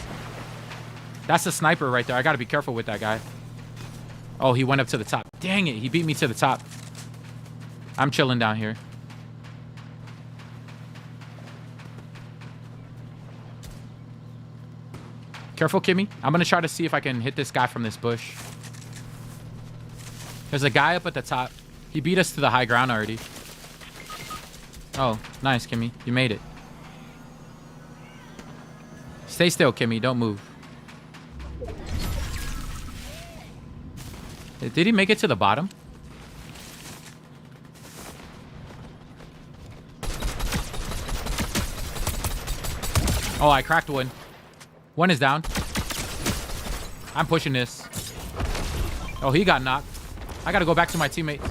That's a sniper right there. I gotta be careful with that guy. Oh, he went up to the top. Dang it, he beat me to the top. I'm chilling down here. Careful, Kimmy. I'm gonna try to see if I can hit this guy from this bush. There's a guy up at the top. He beat us to the high ground already. Oh, nice, Kimmy. You made it. Stay still, Kimmy. Don't move. Did he make it to the bottom? Oh, I cracked one. One is down. I'm pushing this. Oh, he got knocked. I gotta go back to my teammate.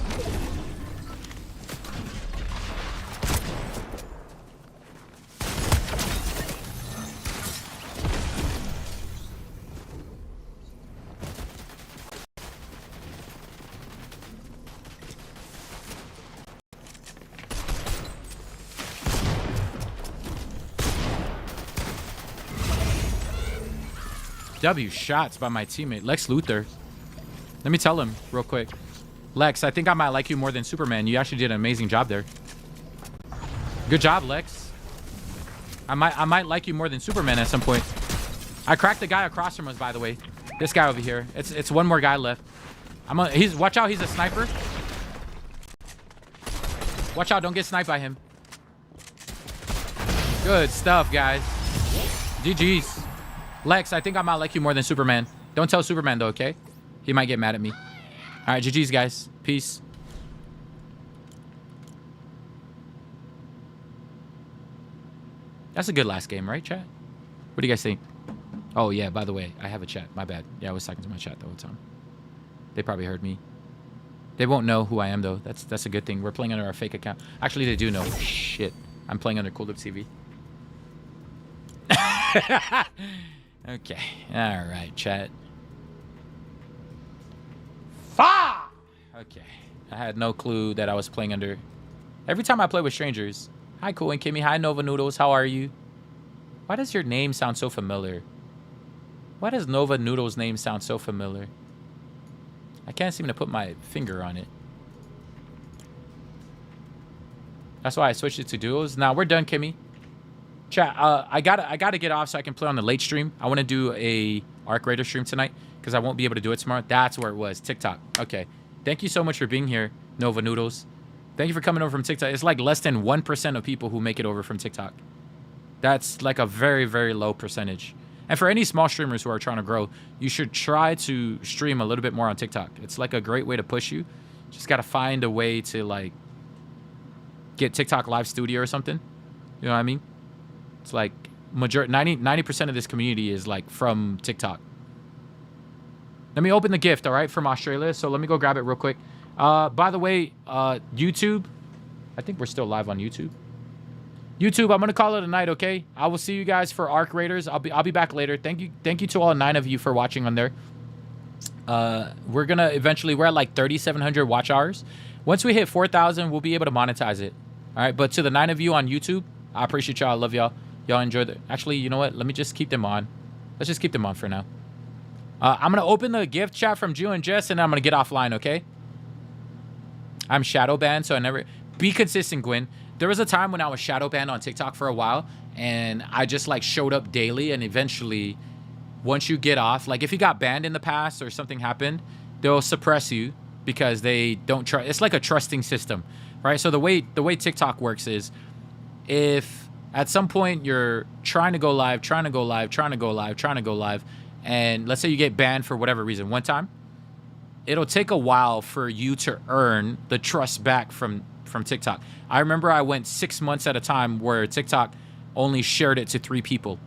W shots by my teammate, Lex Luthor. Let me tell him real quick. Lex, I think I might like you more than Superman. You actually did an amazing job there. Good job, Lex. I might like you more than Superman at some point. I cracked the guy across from us, by the way. This guy over here. It's one more guy left. Watch out, he's a sniper. Watch out, don't get sniped by him. Good stuff, guys. GG's. Lex, I think I might like you more than Superman. Don't tell Superman, though, okay? He might get mad at me. All right, GG's, guys. Peace. That's a good last game, right, chat? What do you guys think? Oh, yeah, by the way, I have a chat. My bad. Yeah, I was talking to my chat the whole time. They probably heard me. They won't know who I am, though. That's a good thing. We're playing under our fake account. Actually, they do know. Shit. I'm playing under Cold Up TV. Okay. All right, chat. Fuck! Okay. I had no clue that I was playing under. Every time I play with strangers. Hi, Cool and Kimmy. Hi, Nova Noodles. How are you? Why does your name sound so familiar? Why does Nova Noodles' name sound so familiar? I can't seem to put my finger on it. That's why I switched it to duos. Now we're done, Kimmy. Chat, I gotta get off so I can play on the late stream. I want to do a Arc Raider stream tonight because I won't be able to do it tomorrow. That's where it was. TikTok. Okay. Thank you so much for being here, Nova Noodles. Thank you for coming over from TikTok. It's like less than 1% of people who make it over from TikTok. That's like a very, very low percentage. And for any small streamers who are trying to grow, you should try to stream a little bit more on TikTok. It's like a great way to push you. Just got to find a way to like get TikTok Live Studio or something. You know what I mean? It's like 90% of this community is like from TikTok. Let me open the gift, all right, from Australia. So let me go grab it real quick. By the way, YouTube, I think we're still live on YouTube. YouTube, I'm gonna call it a night, okay? I will see you guys for Arc Raiders. I'll be back later. Thank you to all 9 of you for watching on there. We're at like 3,700 watch hours. Once we hit 4,000, we'll be able to monetize it. All right, but to the 9 of you on YouTube, I appreciate y'all. I love y'all. Y'all enjoy the... Actually, you know what? Let me just keep them on. Let's just keep them on for now. I'm going to open the gift chat from Jew and Jess, and I'm going to get offline, okay? I'm shadow banned, so I never... Be consistent, Gwen. There was a time when I was shadow banned on TikTok for a while, and I just, like, showed up daily, and eventually, once you get off... Like, if you got banned in the past or something happened, they'll suppress you because they don't trust... It's like a trusting system, right? So the way TikTok works is... If at some point you're trying to go live, and let's say you get banned for whatever reason one time, it'll take a while for you to earn the trust back from TikTok. I remember I went 6 months at a time where TikTok only shared it to 3 people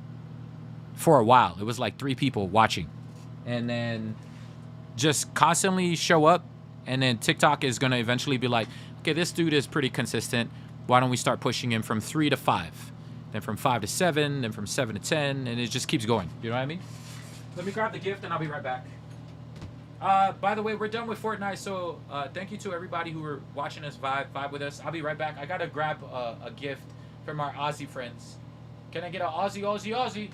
for a while. It was like 3 people watching. And then just constantly show up, and then TikTok is going to eventually be like, okay, this dude is pretty consistent. Why don't we start pushing him from 3 to 5, then from 5 to 7, then from 7 to 10, and it just keeps going. You know what I mean? Let me grab the gift, and I'll be right back. By the way, we're done with Fortnite, so thank you to everybody who were watching us vibe with us. I'll be right back. I gotta grab a gift from our Aussie friends. Can I get an Aussie?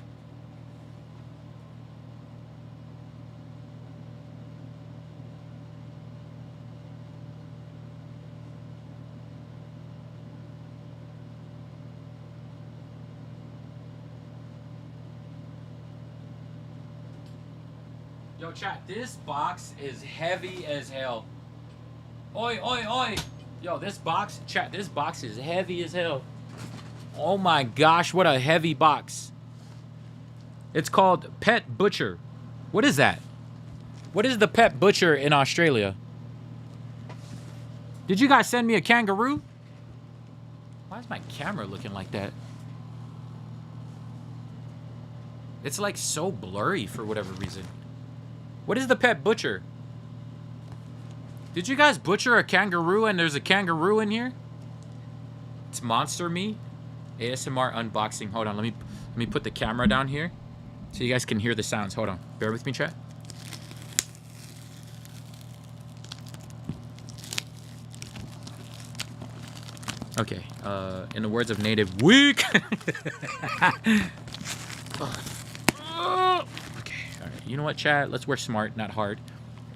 Yo, chat, this box is heavy as hell. Oi, oi, oi. Yo, this box, chat, this box is heavy as hell. Oh my gosh, what a heavy box. It's called Pet Butcher. What is that? What is the Pet Butcher in Australia? Did you guys send me a kangaroo? Why is my camera looking like that? It's like so blurry for whatever reason. What is the Pet Butcher? Did you guys butcher a kangaroo and there's a kangaroo in here? It's monster meat. ASMR unboxing. Hold on, let me put the camera down here so you guys can hear the sounds. Hold on. Bear with me, chat. Okay. In the words of Native, weak. Okay. All right. You know what, chat? Let's work smart, not hard.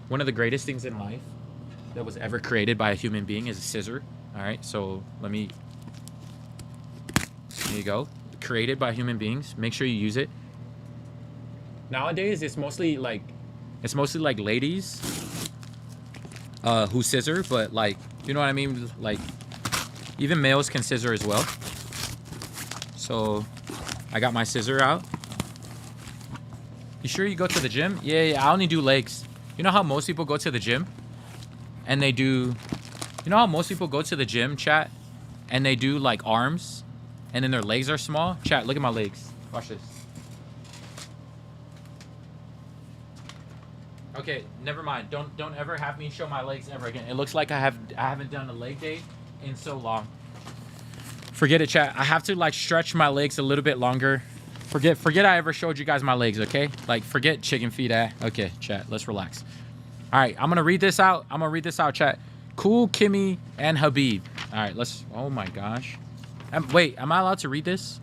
One of the greatest things in life that was ever created by a human being is a scissor. All right. So let me. There you go. Created by human beings. Make sure you use it. Nowadays, it's mostly like ladies who scissor, but like, you know what I mean? Like, even males can scissor as well. So, I got my scissor out. You sure you go to the gym? Yeah, I only do legs. You know how most people go to the gym? And they do... You know how most people go to the gym, chat? And they do, like, arms? And then their legs are small? Chat, look at my legs. Watch this. Okay, never mind. Don't ever have me show my legs ever again. It looks like I haven't done a leg day in so long. Forget it, chat. I have to like stretch my legs a little bit longer. Forget I ever showed you guys my legs, okay? Like, forget chicken feet. Okay, chat, let's relax. All right, I'm gonna read this out. Chat. Cool, Kimmy, and Habib. All right, let's. Oh my gosh. Wait, am I allowed to read this?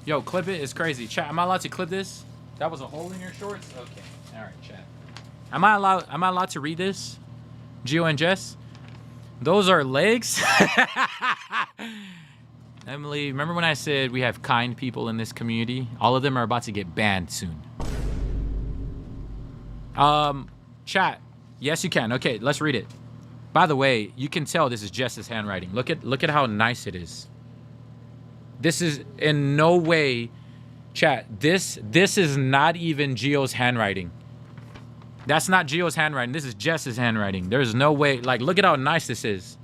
Yo, clip it. It's crazy. Chat, am I allowed to clip this? That was a hole in your shorts? Okay. All right, chat. Am I allowed to read this? Gio and Jess? Those are legs? Emily, remember when I said we have kind people in this community? All of them are about to get banned soon. Chat. Yes, you can. Okay, let's read it. By the way, you can tell this is Jess's handwriting. Look at how nice it is. This is in no way, chat. This is not even Gio's handwriting. That's not Gio's handwriting. This is Jess's handwriting. There's no way. Like, look at how nice this is.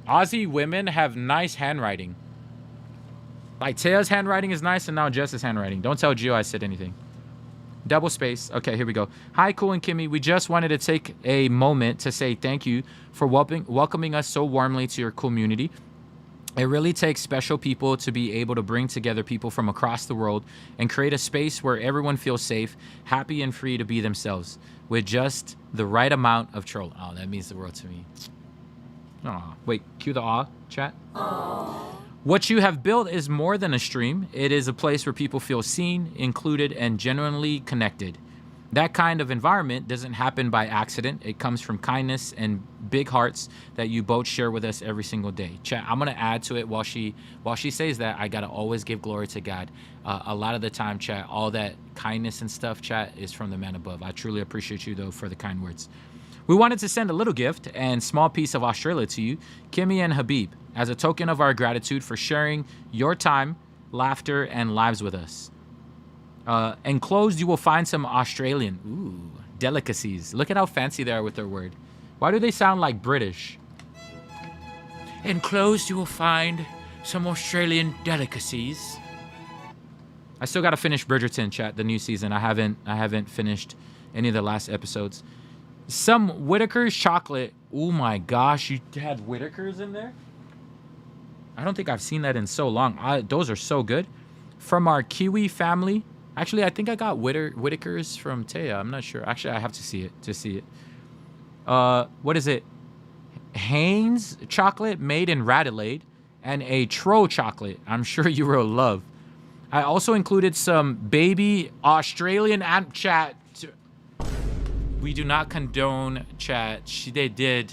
Aussie women have nice handwriting. Like, Taya's handwriting is nice, and now Jess's handwriting. Don't tell Gio I said anything. Double space. Okay, here we go. Hi, Cool and Kimmy. We just wanted to take a moment to say thank you for welcoming us so warmly to your community. It really takes special people to be able to bring together people from across the world and create a space where everyone feels safe, happy, and free to be themselves with just the right amount of troll. Oh, that means the world to me. Aw. Wait, cue the aw, chat. Aww. What you have built is more than a stream. It is a place where people feel seen, included, and genuinely connected. That kind of environment doesn't happen by accident. It comes from kindness and big hearts that you both share with us every single day. Chat, I'm gonna add to it while she says that. I gotta always give glory to God. A lot of the time, chat, all that kindness and stuff, chat, is from the man above. I truly appreciate you though for the kind words. We wanted to send a little gift and small piece of Australia to you, Kimmy and Habib, as a token of our gratitude for sharing your time, laughter, and lives with us. Enclosed, you will find some Australian delicacies. Look at how fancy they are with their word. Why do they sound like British? Enclosed, you will find some Australian delicacies. I still got to finish Bridgerton, chat, the new season. I haven't finished any of the last episodes. Some Whitaker's chocolate. Oh my gosh, you had Whitaker's in there? I don't think I've seen that in so long. Those are so good. From our Kiwi family. Actually, I think I got Whitaker's from Taya. I'm not sure. Actually, I have to see it. What is it? Hanes chocolate made in Radelaide and a Tro chocolate. I'm sure you will love. I also included some baby Australian chat. We do not condone chat. They did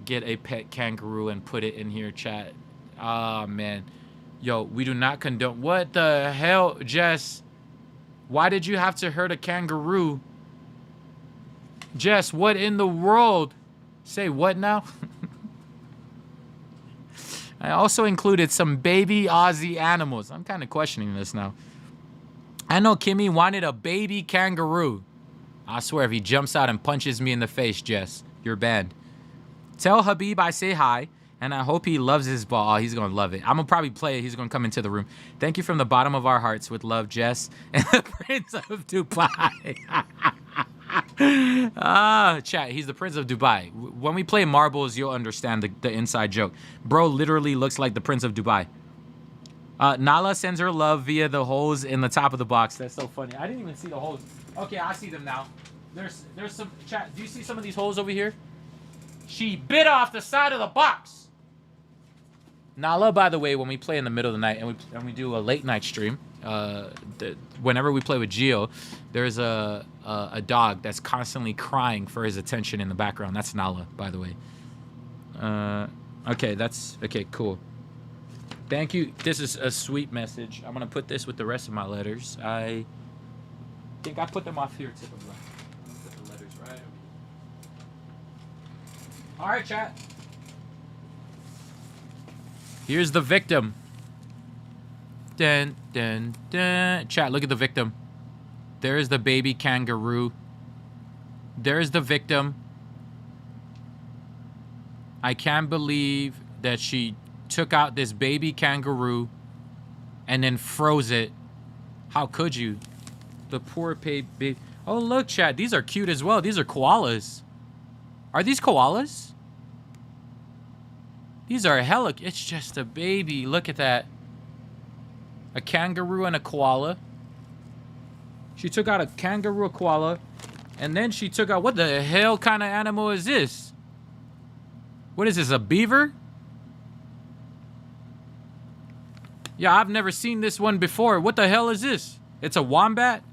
get a pet kangaroo and put it in here, chat. Ah, man. Yo, we do not condone. What the hell, Jess? Why did you have to hurt a kangaroo? Jess, what in the world? Say what now? I also included some baby Aussie animals. I'm kind of questioning this now. I know Kimmy wanted a baby kangaroo. I swear if he jumps out and punches me in the face, Jess, you're banned. Tell Habib I say hi, and I hope he loves his ball. Oh, he's going to love it. I'm going to probably play it. He's going to come into the room. Thank you from the bottom of our hearts with love, Jess, and the Prince of Dubai. Chat, he's the Prince of Dubai. When we play marbles, you'll understand the inside joke. Bro literally looks like the Prince of Dubai. Nala sends her love via the holes in the top of the box. That's so funny. I didn't even see the holes. Okay, I see them now. There's some, chat, do you see some of these holes over here? She bit off the side of the box. Nala, by the way, when we play in the middle of the night and we do a late night stream, whenever we play with Gio, there's a dog that's constantly crying for his attention in the background. That's Nala, by the way. Okay, cool. Thank you. This is a sweet message. I'm gonna put this with the rest of my letters. I think I put them off here typically. I'm gonna put the letters right over here. All right, chat. Here's the victim. Dun, dun, dun. Chat, look at the victim. There's the baby kangaroo. There's the victim. I can't believe that she took out this baby kangaroo and then froze it. How could you? The poor baby. Oh, look, chat. These are cute as well. These are koalas. Are these koalas? These are hella... It's just a baby. Look at that. A kangaroo and a koala. She took out a kangaroo, a koala, and then she took out... What the hell kind of animal is this? What is this, a beaver? Yeah, I've never seen this one before. What the hell is this? It's a wombat?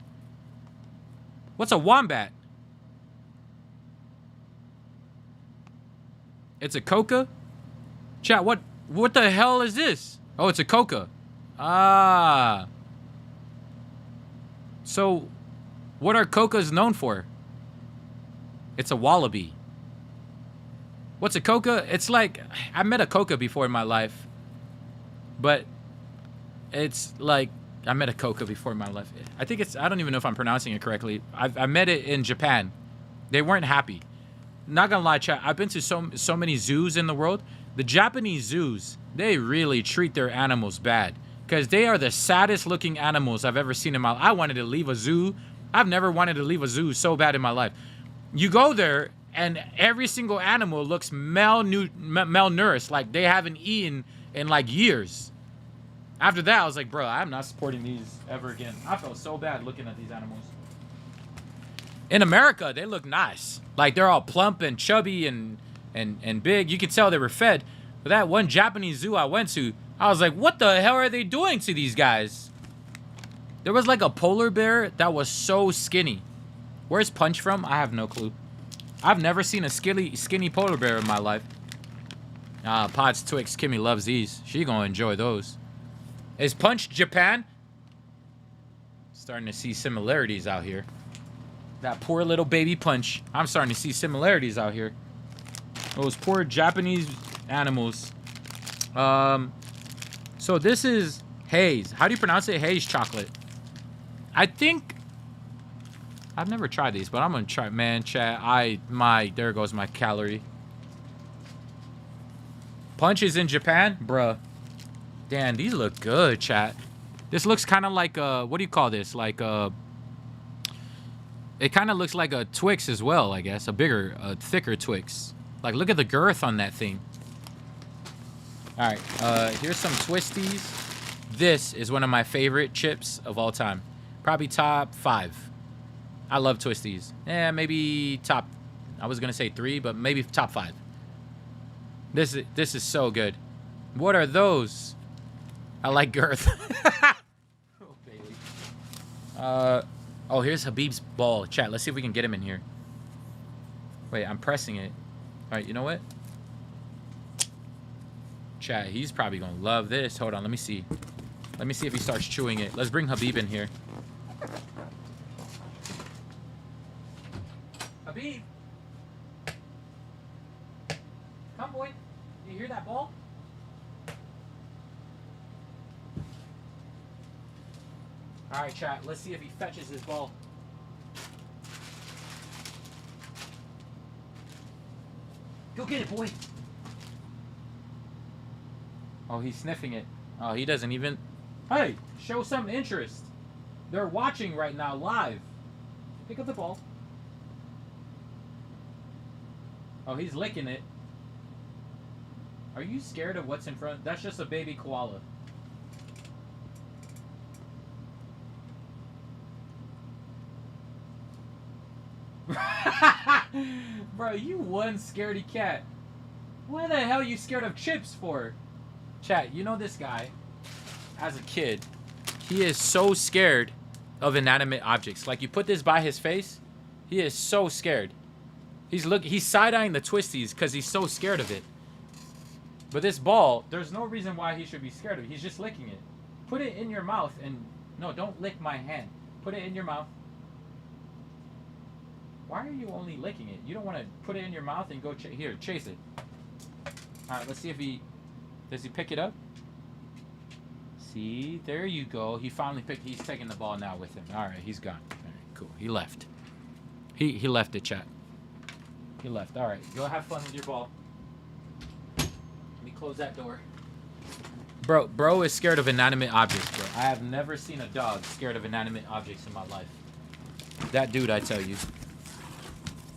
What's a wombat? It's a coca? Chat, what the hell is this? Oh, it's a coca. Ah. So, what are cocas known for? It's a wallaby. What's a coca? It's like, I met a coca before in my life. But it's like, I met a coca before in my life. I think it's, I don't even know if I'm pronouncing it correctly. I met it in Japan. They weren't happy. Not gonna lie, chat, I've been to so many zoos in the world. The Japanese zoos, they really treat their animals bad. Because they are the saddest looking animals I've ever seen in my life. I wanted to leave a zoo. I've never wanted to leave a zoo so bad in my life. You go there, and every single animal looks malnourished. Like they haven't eaten in like years. After that, I was like, bro, I'm not supporting these ever again. I felt so bad looking at these animals. In America, they look nice. Like they're all plump and chubby and big. You could tell they were fed. But that one Japanese zoo I went to, I was like, what the hell are they doing to these guys? There was like a polar bear that was so skinny. Where's Punch from? I have no clue. I've never seen a skinny polar bear in my life. Pods Twix. Kimmy loves these. She gonna enjoy those. Is Punch Japan? Starting to see similarities out here. That poor little baby Punch. I'm starting to see similarities out here. Those poor Japanese animals. So this is Haze. How do you pronounce it? Haze chocolate. I think I've never tried these, but I'm gonna try. Man, chat. There goes my calorie. Punch is in Japan, bruh. Damn, these look good, chat. This looks kind of like what do you call this? Like it kind of looks like a Twix as well, I guess. A thicker Twix. Like, look at the girth on that thing. All right, here's some Twisties. This is one of my favorite chips of all time. Probably top 5. I love Twisties. Maybe top, I was gonna say 3, but maybe top 5. This is so good. What are those? I like girth. Oh, Bailey. Oh, here's Habib's ball. Chat, let's see if we can get him in here. Wait, I'm pressing it. All right, you know what? Chat, he's probably gonna love this. Hold on, let me see. Let me see if he starts chewing it. Let's bring Habib in here. Habib! Come, boy. You hear that ball? Alright, chat, let's see if he fetches his ball. Go get it, boy! Oh, he's sniffing it. Oh, he doesn't even... Hey, show some interest. They're watching right now, live. Pick up the ball. Oh, he's licking it. Are you scared of what's in front? That's just a baby koala. Bro, you one scaredy cat. What the hell are you scared of chips for? Chat, you know this guy, as a kid, he is so scared of inanimate objects. Like, you put this by his face, he is so scared. He's side-eyeing the twisties because he's so scared of it. But this ball, there's no reason why he should be scared of it. He's just licking it. Put it in your mouth and... No, don't lick my hand. Put it in your mouth. Why are you only licking it? You don't want to put it in your mouth and go... Here, chase it. Alright, let's see if he... Does he pick it up? See? There you go. He finally picked... He's taking the ball now with him. Alright, he's gone. Alright, cool. He left. He left it, chat. He left. Alright, go have fun with your ball. Let me close that door. Bro is scared of inanimate objects, bro. I have never seen a dog scared of inanimate objects in my life. That dude, I tell you.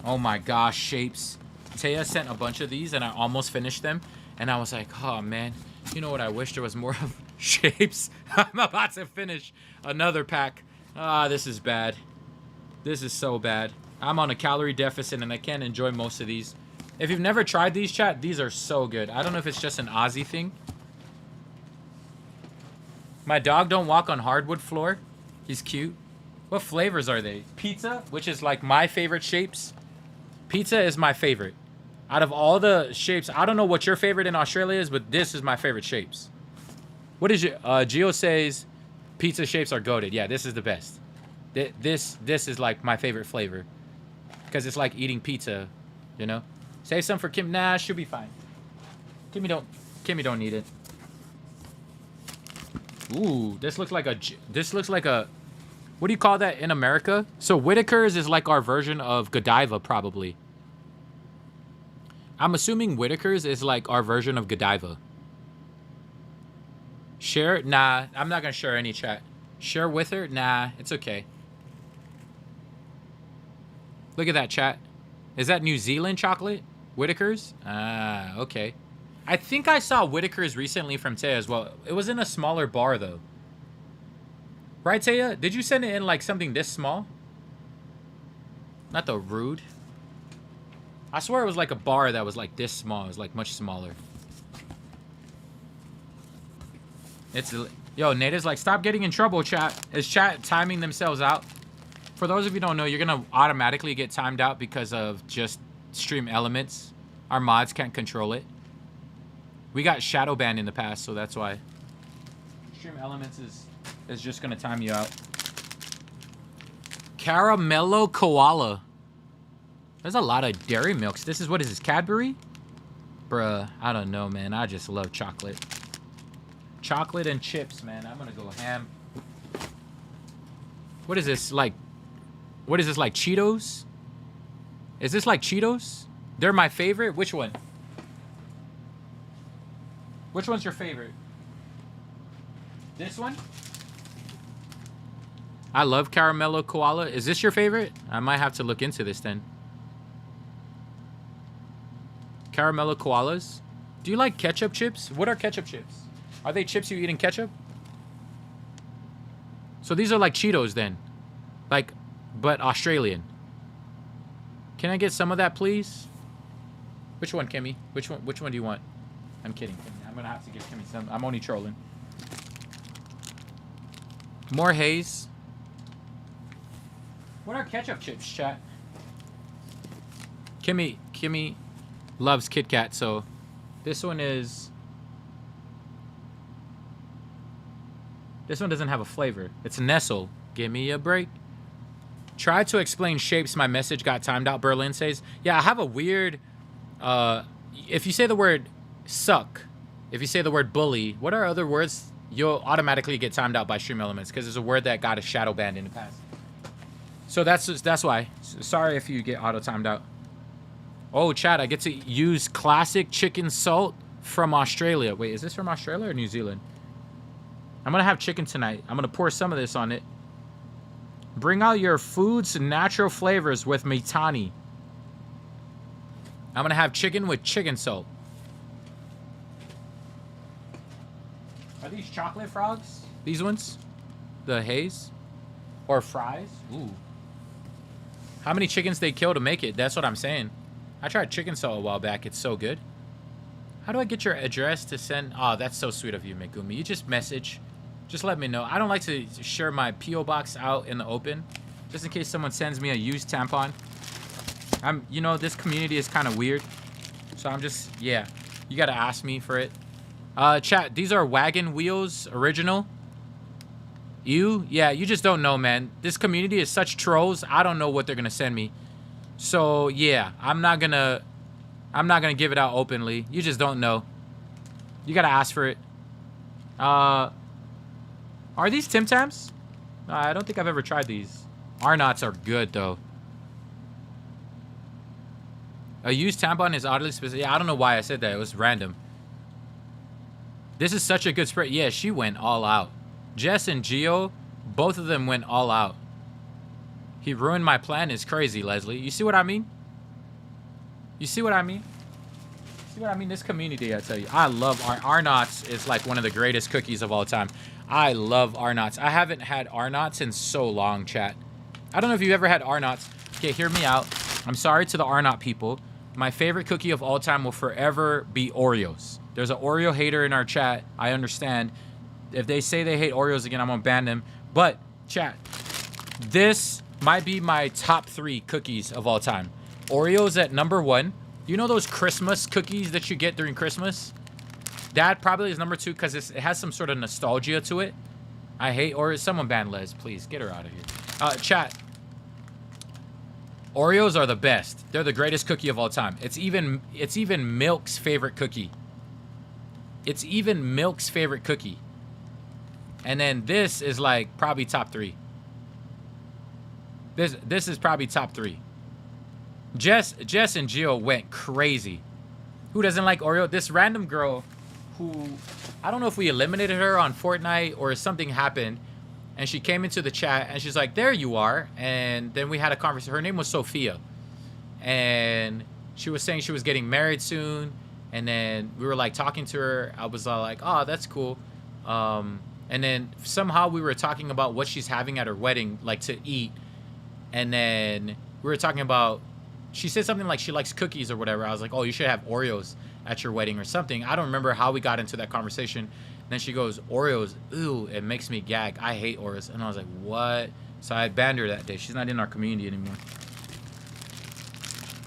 Oh my gosh, shapes. Taya sent a bunch of these and I almost finished them. And I was like, oh man, you know what? I wish there was more of shapes. I'm about to finish another pack. Ah, this is bad. This is so bad. I'm on a calorie deficit and I can't enjoy most of these. If you've never tried these, chat, these are so good. I don't know if it's just an Aussie thing. My dog don't walk on hardwood floor. He's cute. What flavors are they? Pizza, which is like my favorite shapes. Pizza is my favorite. Out of all the shapes, I don't know what your favorite in Australia is, but this is my favorite shapes. What is your... Gio says pizza shapes are goated. Yeah, this is the best. This is like my favorite flavor. Because it's like eating pizza, you know? Save some for Kim. Nah, she'll be fine. Kimmy don't need it. Ooh, this looks like a... What do you call that in America? So Whitaker's is like our version of Godiva, probably. I'm assuming Whitaker's is like our version of Godiva. Share? Nah, I'm not gonna share any, chat. Share with her? Nah, it's okay. Look at that, chat. Is that New Zealand chocolate? Whitaker's? Ah, okay. I think I saw Whitaker's recently from Taya as well. It was in a smaller bar, though. Right, Taya? Did you send it in like something this small? Not the rude. I swear it was like a bar that was like this small. It was like much smaller. It's... Yo, Native's like, stop getting in trouble, chat. Is chat timing themselves out? For those of you who don't know, you're going to automatically get timed out because of just stream elements. Our mods can't control it. We got shadow banned in the past, so that's why. Stream elements is just going to time you out. Caramello koala. There's a lot of dairy milks. This is, what is this, Cadbury? Bruh, I don't know, man. I just love chocolate. Chocolate and chips, man. I'm going to go ham. What is this, like... What is this, like Cheetos? Is this like Cheetos? They're my favorite? Which one? Which one's your favorite? This one? I love Caramello Koala. Is this your favorite? I might have to look into this then. Caramello Koalas? Do you like ketchup chips? What are ketchup chips? Are they chips you eat in ketchup? So these are like Cheetos then. Like... but Australian. Can I get some of that, please? Which one, Kimmy? Which one do you want? I'm kidding, Kimmy. I'm gonna have to give Kimmy some. I'm only trolling. More haze. What are ketchup chips, chat? Kimmy loves Kit Kat, so this one is This one doesn't have a flavor. It's Nestle. Give me a break. Try to explain shapes. My message got timed out, Berlin says. Yeah, I have a weird... if you say the word suck, if you say the word bully, what are other words? You'll automatically get timed out by Stream Elements because there's a word that got a shadow banned in the past. So that's why. Sorry if you get auto-timed out. Oh, chat, I get to use classic chicken salt from Australia. Wait, is this from Australia or New Zealand? I'm going to have chicken tonight. I'm going to pour some of this on it. Bring out your food's natural flavors with Meitani. I'm going to have chicken with chicken salt. Are these chocolate frogs? These ones? The haze? Or fries? Ooh. How many chickens they kill to make it? That's what I'm saying. I tried chicken salt a while back. It's so good. How do I get your address to send? Oh, that's so sweet of you, Megumi. You just message. Just let me know. I don't like to share my P.O. box out in the open. Just in case someone sends me a used tampon. You know, this community is kind of weird. So I'm just, yeah. You got to ask me for it. Chat, these are wagon wheels original. Yeah, you just don't know, man. This community is such trolls. I don't know what they're gonna send me. So yeah, I'm not gonna give it out openly. You just don't know. You gotta ask for it. Are these Tim Tams? I don't think I've ever tried these. Arnott's are good though. A used tampon is oddly specific. Yeah, I don't know why I said that. It was random. This is such a good spray. Yeah, she went all out. Jess and Gio, both of them went all out. He ruined my plan is crazy, Leslie. You see what I mean? You see what I mean? See what I mean? This community, I tell you. I love Arnott's is like one of the greatest cookies of all time. I love Arnott's. I haven't had Arnott's in so long, chat. I don't know if you've ever had Arnott's. Okay, hear me out. I'm sorry to the Arnott people. My favorite cookie of all time will forever be Oreos. There's an Oreo hater in our chat. I understand. If they say they hate Oreos again, I'm gonna ban them. But, chat, this might be my top 3 cookies of all time. Oreos at number 1. You know those Christmas cookies that you get during Christmas? That probably is number 2 because it has some sort of nostalgia to it. I hate Oreos. Someone ban Les, please. Get her out of here. Chat. Oreos are the best. They're the greatest cookie of all time. It's even Milk's favorite cookie. It's even Milk's favorite cookie. And then this is like probably top 3. This is probably top 3. Jess and Gio went crazy. Who doesn't like Oreo? This random girl who, I don't know if we eliminated her on Fortnite or something happened. And she came into the chat and she's like, there you are. And then we had a conversation. Her name was Sophia. And she was saying she was getting married soon. And then we were like talking to her. I was like, oh, that's cool. And then somehow we were talking about what she's having at her wedding, like to eat. And then we were talking about, she said something like she likes cookies or whatever. I was like, oh, you should have Oreos at your wedding or something. I don't remember how we got into that conversation. Then she goes, Oreos, ooh, it makes me gag. I hate Oreos. And I was like, what? So I banned her that day. She's not in our community anymore.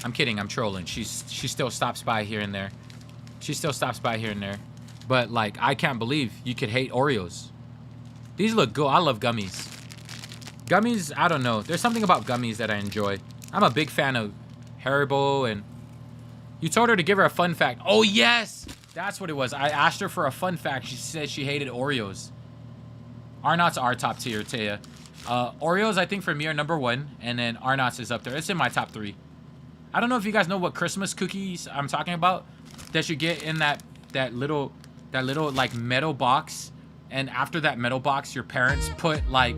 I'm kidding. I'm trolling. She still stops by here and there. She still stops by here and there. But, like, I can't believe you could hate Oreos. These look good. I love gummies. Gummies, I don't know. There's something about gummies that I enjoy. I'm a big fan of Haribo. And you told her to give her a fun fact. Oh, yes! That's what it was. I asked her for a fun fact. She said she hated Oreos. Arnott's are top tier, Taya. Oreos, I think, for me are number 1. And then Arnott's is up there. It's in my top 3. I don't know if you guys know what Christmas cookies I'm talking about. That you get in that little like metal box, and after that metal box your parents put like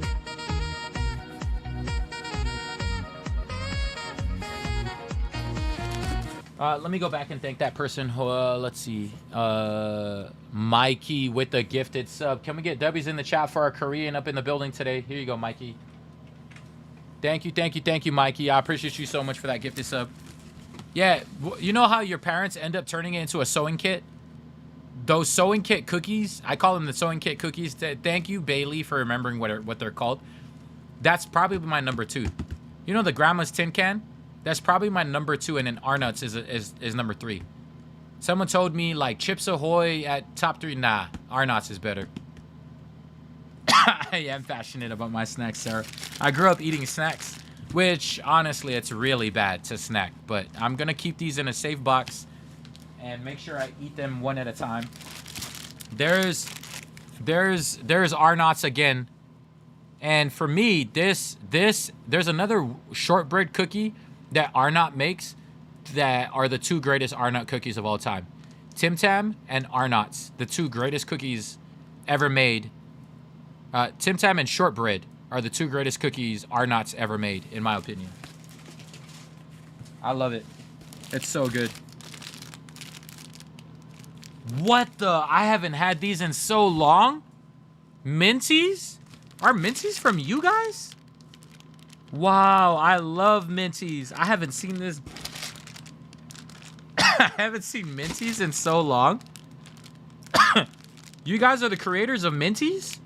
let me go back and thank that person. Let's see, Mikey with the gifted sub. Can we get W's in the chat for our Korean up in the building today? Here you go, Mikey. Thank you, Mikey. I appreciate you so much for that gifted sub. Yeah, you know how your parents end up turning it into a sewing kit? Those sewing kit cookies, I call them the sewing kit cookies. Thank you, Bailey, for remembering what they're called. That's probably my number 2. You know the grandma's tin can? That's probably my number 2, and then Arnott's is number 3. Someone told me like Chips Ahoy at top 3. Nah, Arnott's is better. Yeah, I'm passionate about my snacks, sir. I grew up eating snacks, which honestly, it's really bad to snack. But I'm gonna keep these in a safe box and make sure I eat them one at a time. There's Arnott's again, and for me, there's another shortbread cookie that Arnott makes that are the two greatest Arnott cookies of all time. Tim Tam and Arnott's, the two greatest cookies ever made. Tim Tam and shortbread are the two greatest cookies Arnott's ever made, in my opinion. I love it. It's so good. What the? I haven't had these in so long. Minties? Are Minties from you guys? Wow, I love Minties. I haven't seen this. I haven't seen Minties in so long. You guys are the creators of Minties?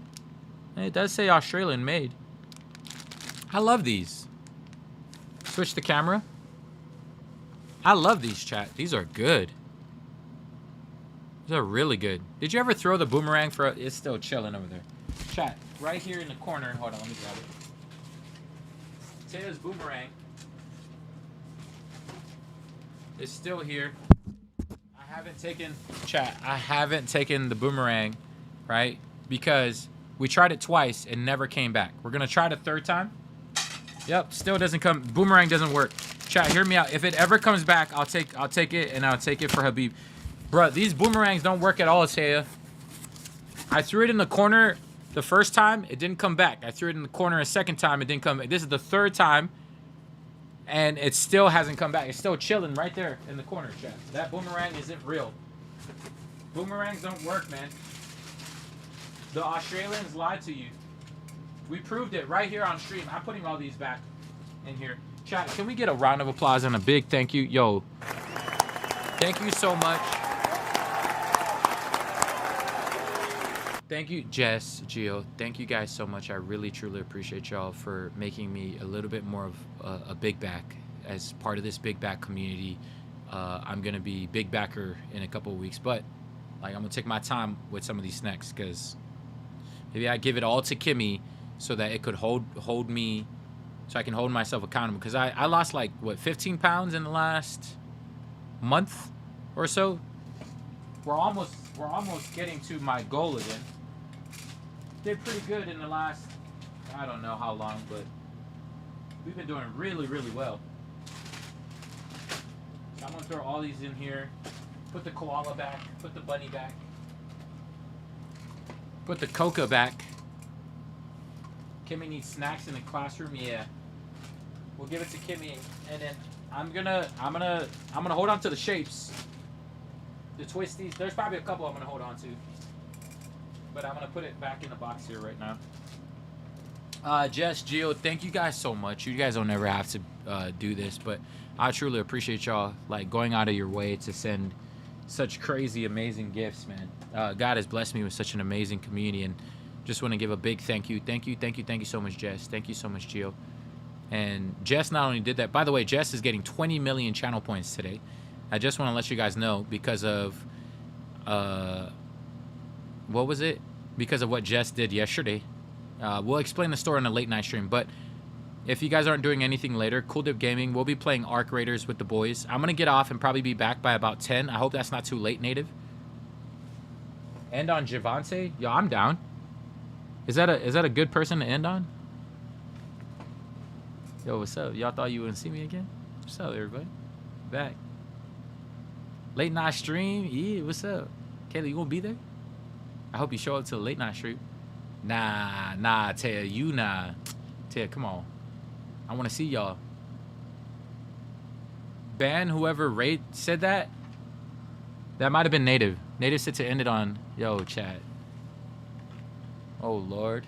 It does say Australian made. I love these. Switch the camera. I love these, chat. These are good. These are really good. Did you ever throw the boomerang for... It's still chilling over there. Chat, right here in the corner. Hold on, let me grab it. Taylor's boomerang is still here. I haven't taken... Chat, I haven't taken the boomerang, right? Because we tried it twice and never came back. We're going to try it a third time. Yep, still doesn't come... Boomerang doesn't work. Chat, hear me out. If it ever comes back, I'll take it, and I'll take it for Habib. Bruh, these boomerangs don't work at all, Taya. I threw it in the corner the first time. It didn't come back. I threw it in the corner a second time. It didn't come back. This is the third time. And it still hasn't come back. It's still chilling right there in the corner, chat. That boomerang isn't real. Boomerangs don't work, man. The Australians lied to you. We proved it right here on stream. I'm putting all these back in here. Chat, can we get a round of applause and a big thank you? Yo, thank you so much. Thank you, Jess, Gio. Thank you guys so much. I really, truly appreciate y'all for making me a little bit more of a big back as part of this big back community. I'm going to be big backer in a couple of weeks, but like I'm going to take my time with some of these snacks because maybe I give it all to Kimmy so that it could hold me, so I can hold myself accountable. Because I lost like, what, 15 pounds in the last month or so? We're almost getting to my goal again. Did pretty good in the last, I don't know how long, but we've been doing really, really well. So I'm gonna throw all these in here. Put the koala back, put the bunny back, put the coca back. Kimmy needs snacks in the classroom, yeah. We'll give it to Kimmy, and then I'm gonna hold on to the shapes. The twisties, there's probably a couple I'm gonna hold on to, but I'm gonna put it back in the box here right now. Jess, Gio, thank you guys so much. You guys don't ever have to do this, but I truly appreciate y'all like going out of your way to send such crazy, amazing gifts, man. God has blessed me with such an amazing community, and just want to give a big thank you so much, Jess. Thank you so much, Gio. And Jess not only did that, by the way, Jess is getting 20 million channel points today. I just want to let you guys know because of, what was it? Because of what Jess did yesterday. We'll explain the story on a late night stream, but if you guys aren't doing anything later, Cool Dip Gaming, we'll be playing Arc Raiders with the boys. I'm going to get off and probably be back by about 10. I hope that's not too late, Native. End on Javante? Yo, I'm down. Is that a good person to end on? Yo, what's up? Y'all thought you wouldn't see me again? What's up, everybody? Back. Late night stream? Yeah, what's up? Kayla, you gonna be there? I hope you show up to the late night stream. Nah, Taya, you nah. Taya, come on. I want to see y'all. Ban whoever said that. That might have been Native. Native said to end it on, yo, chat. Oh, Lord.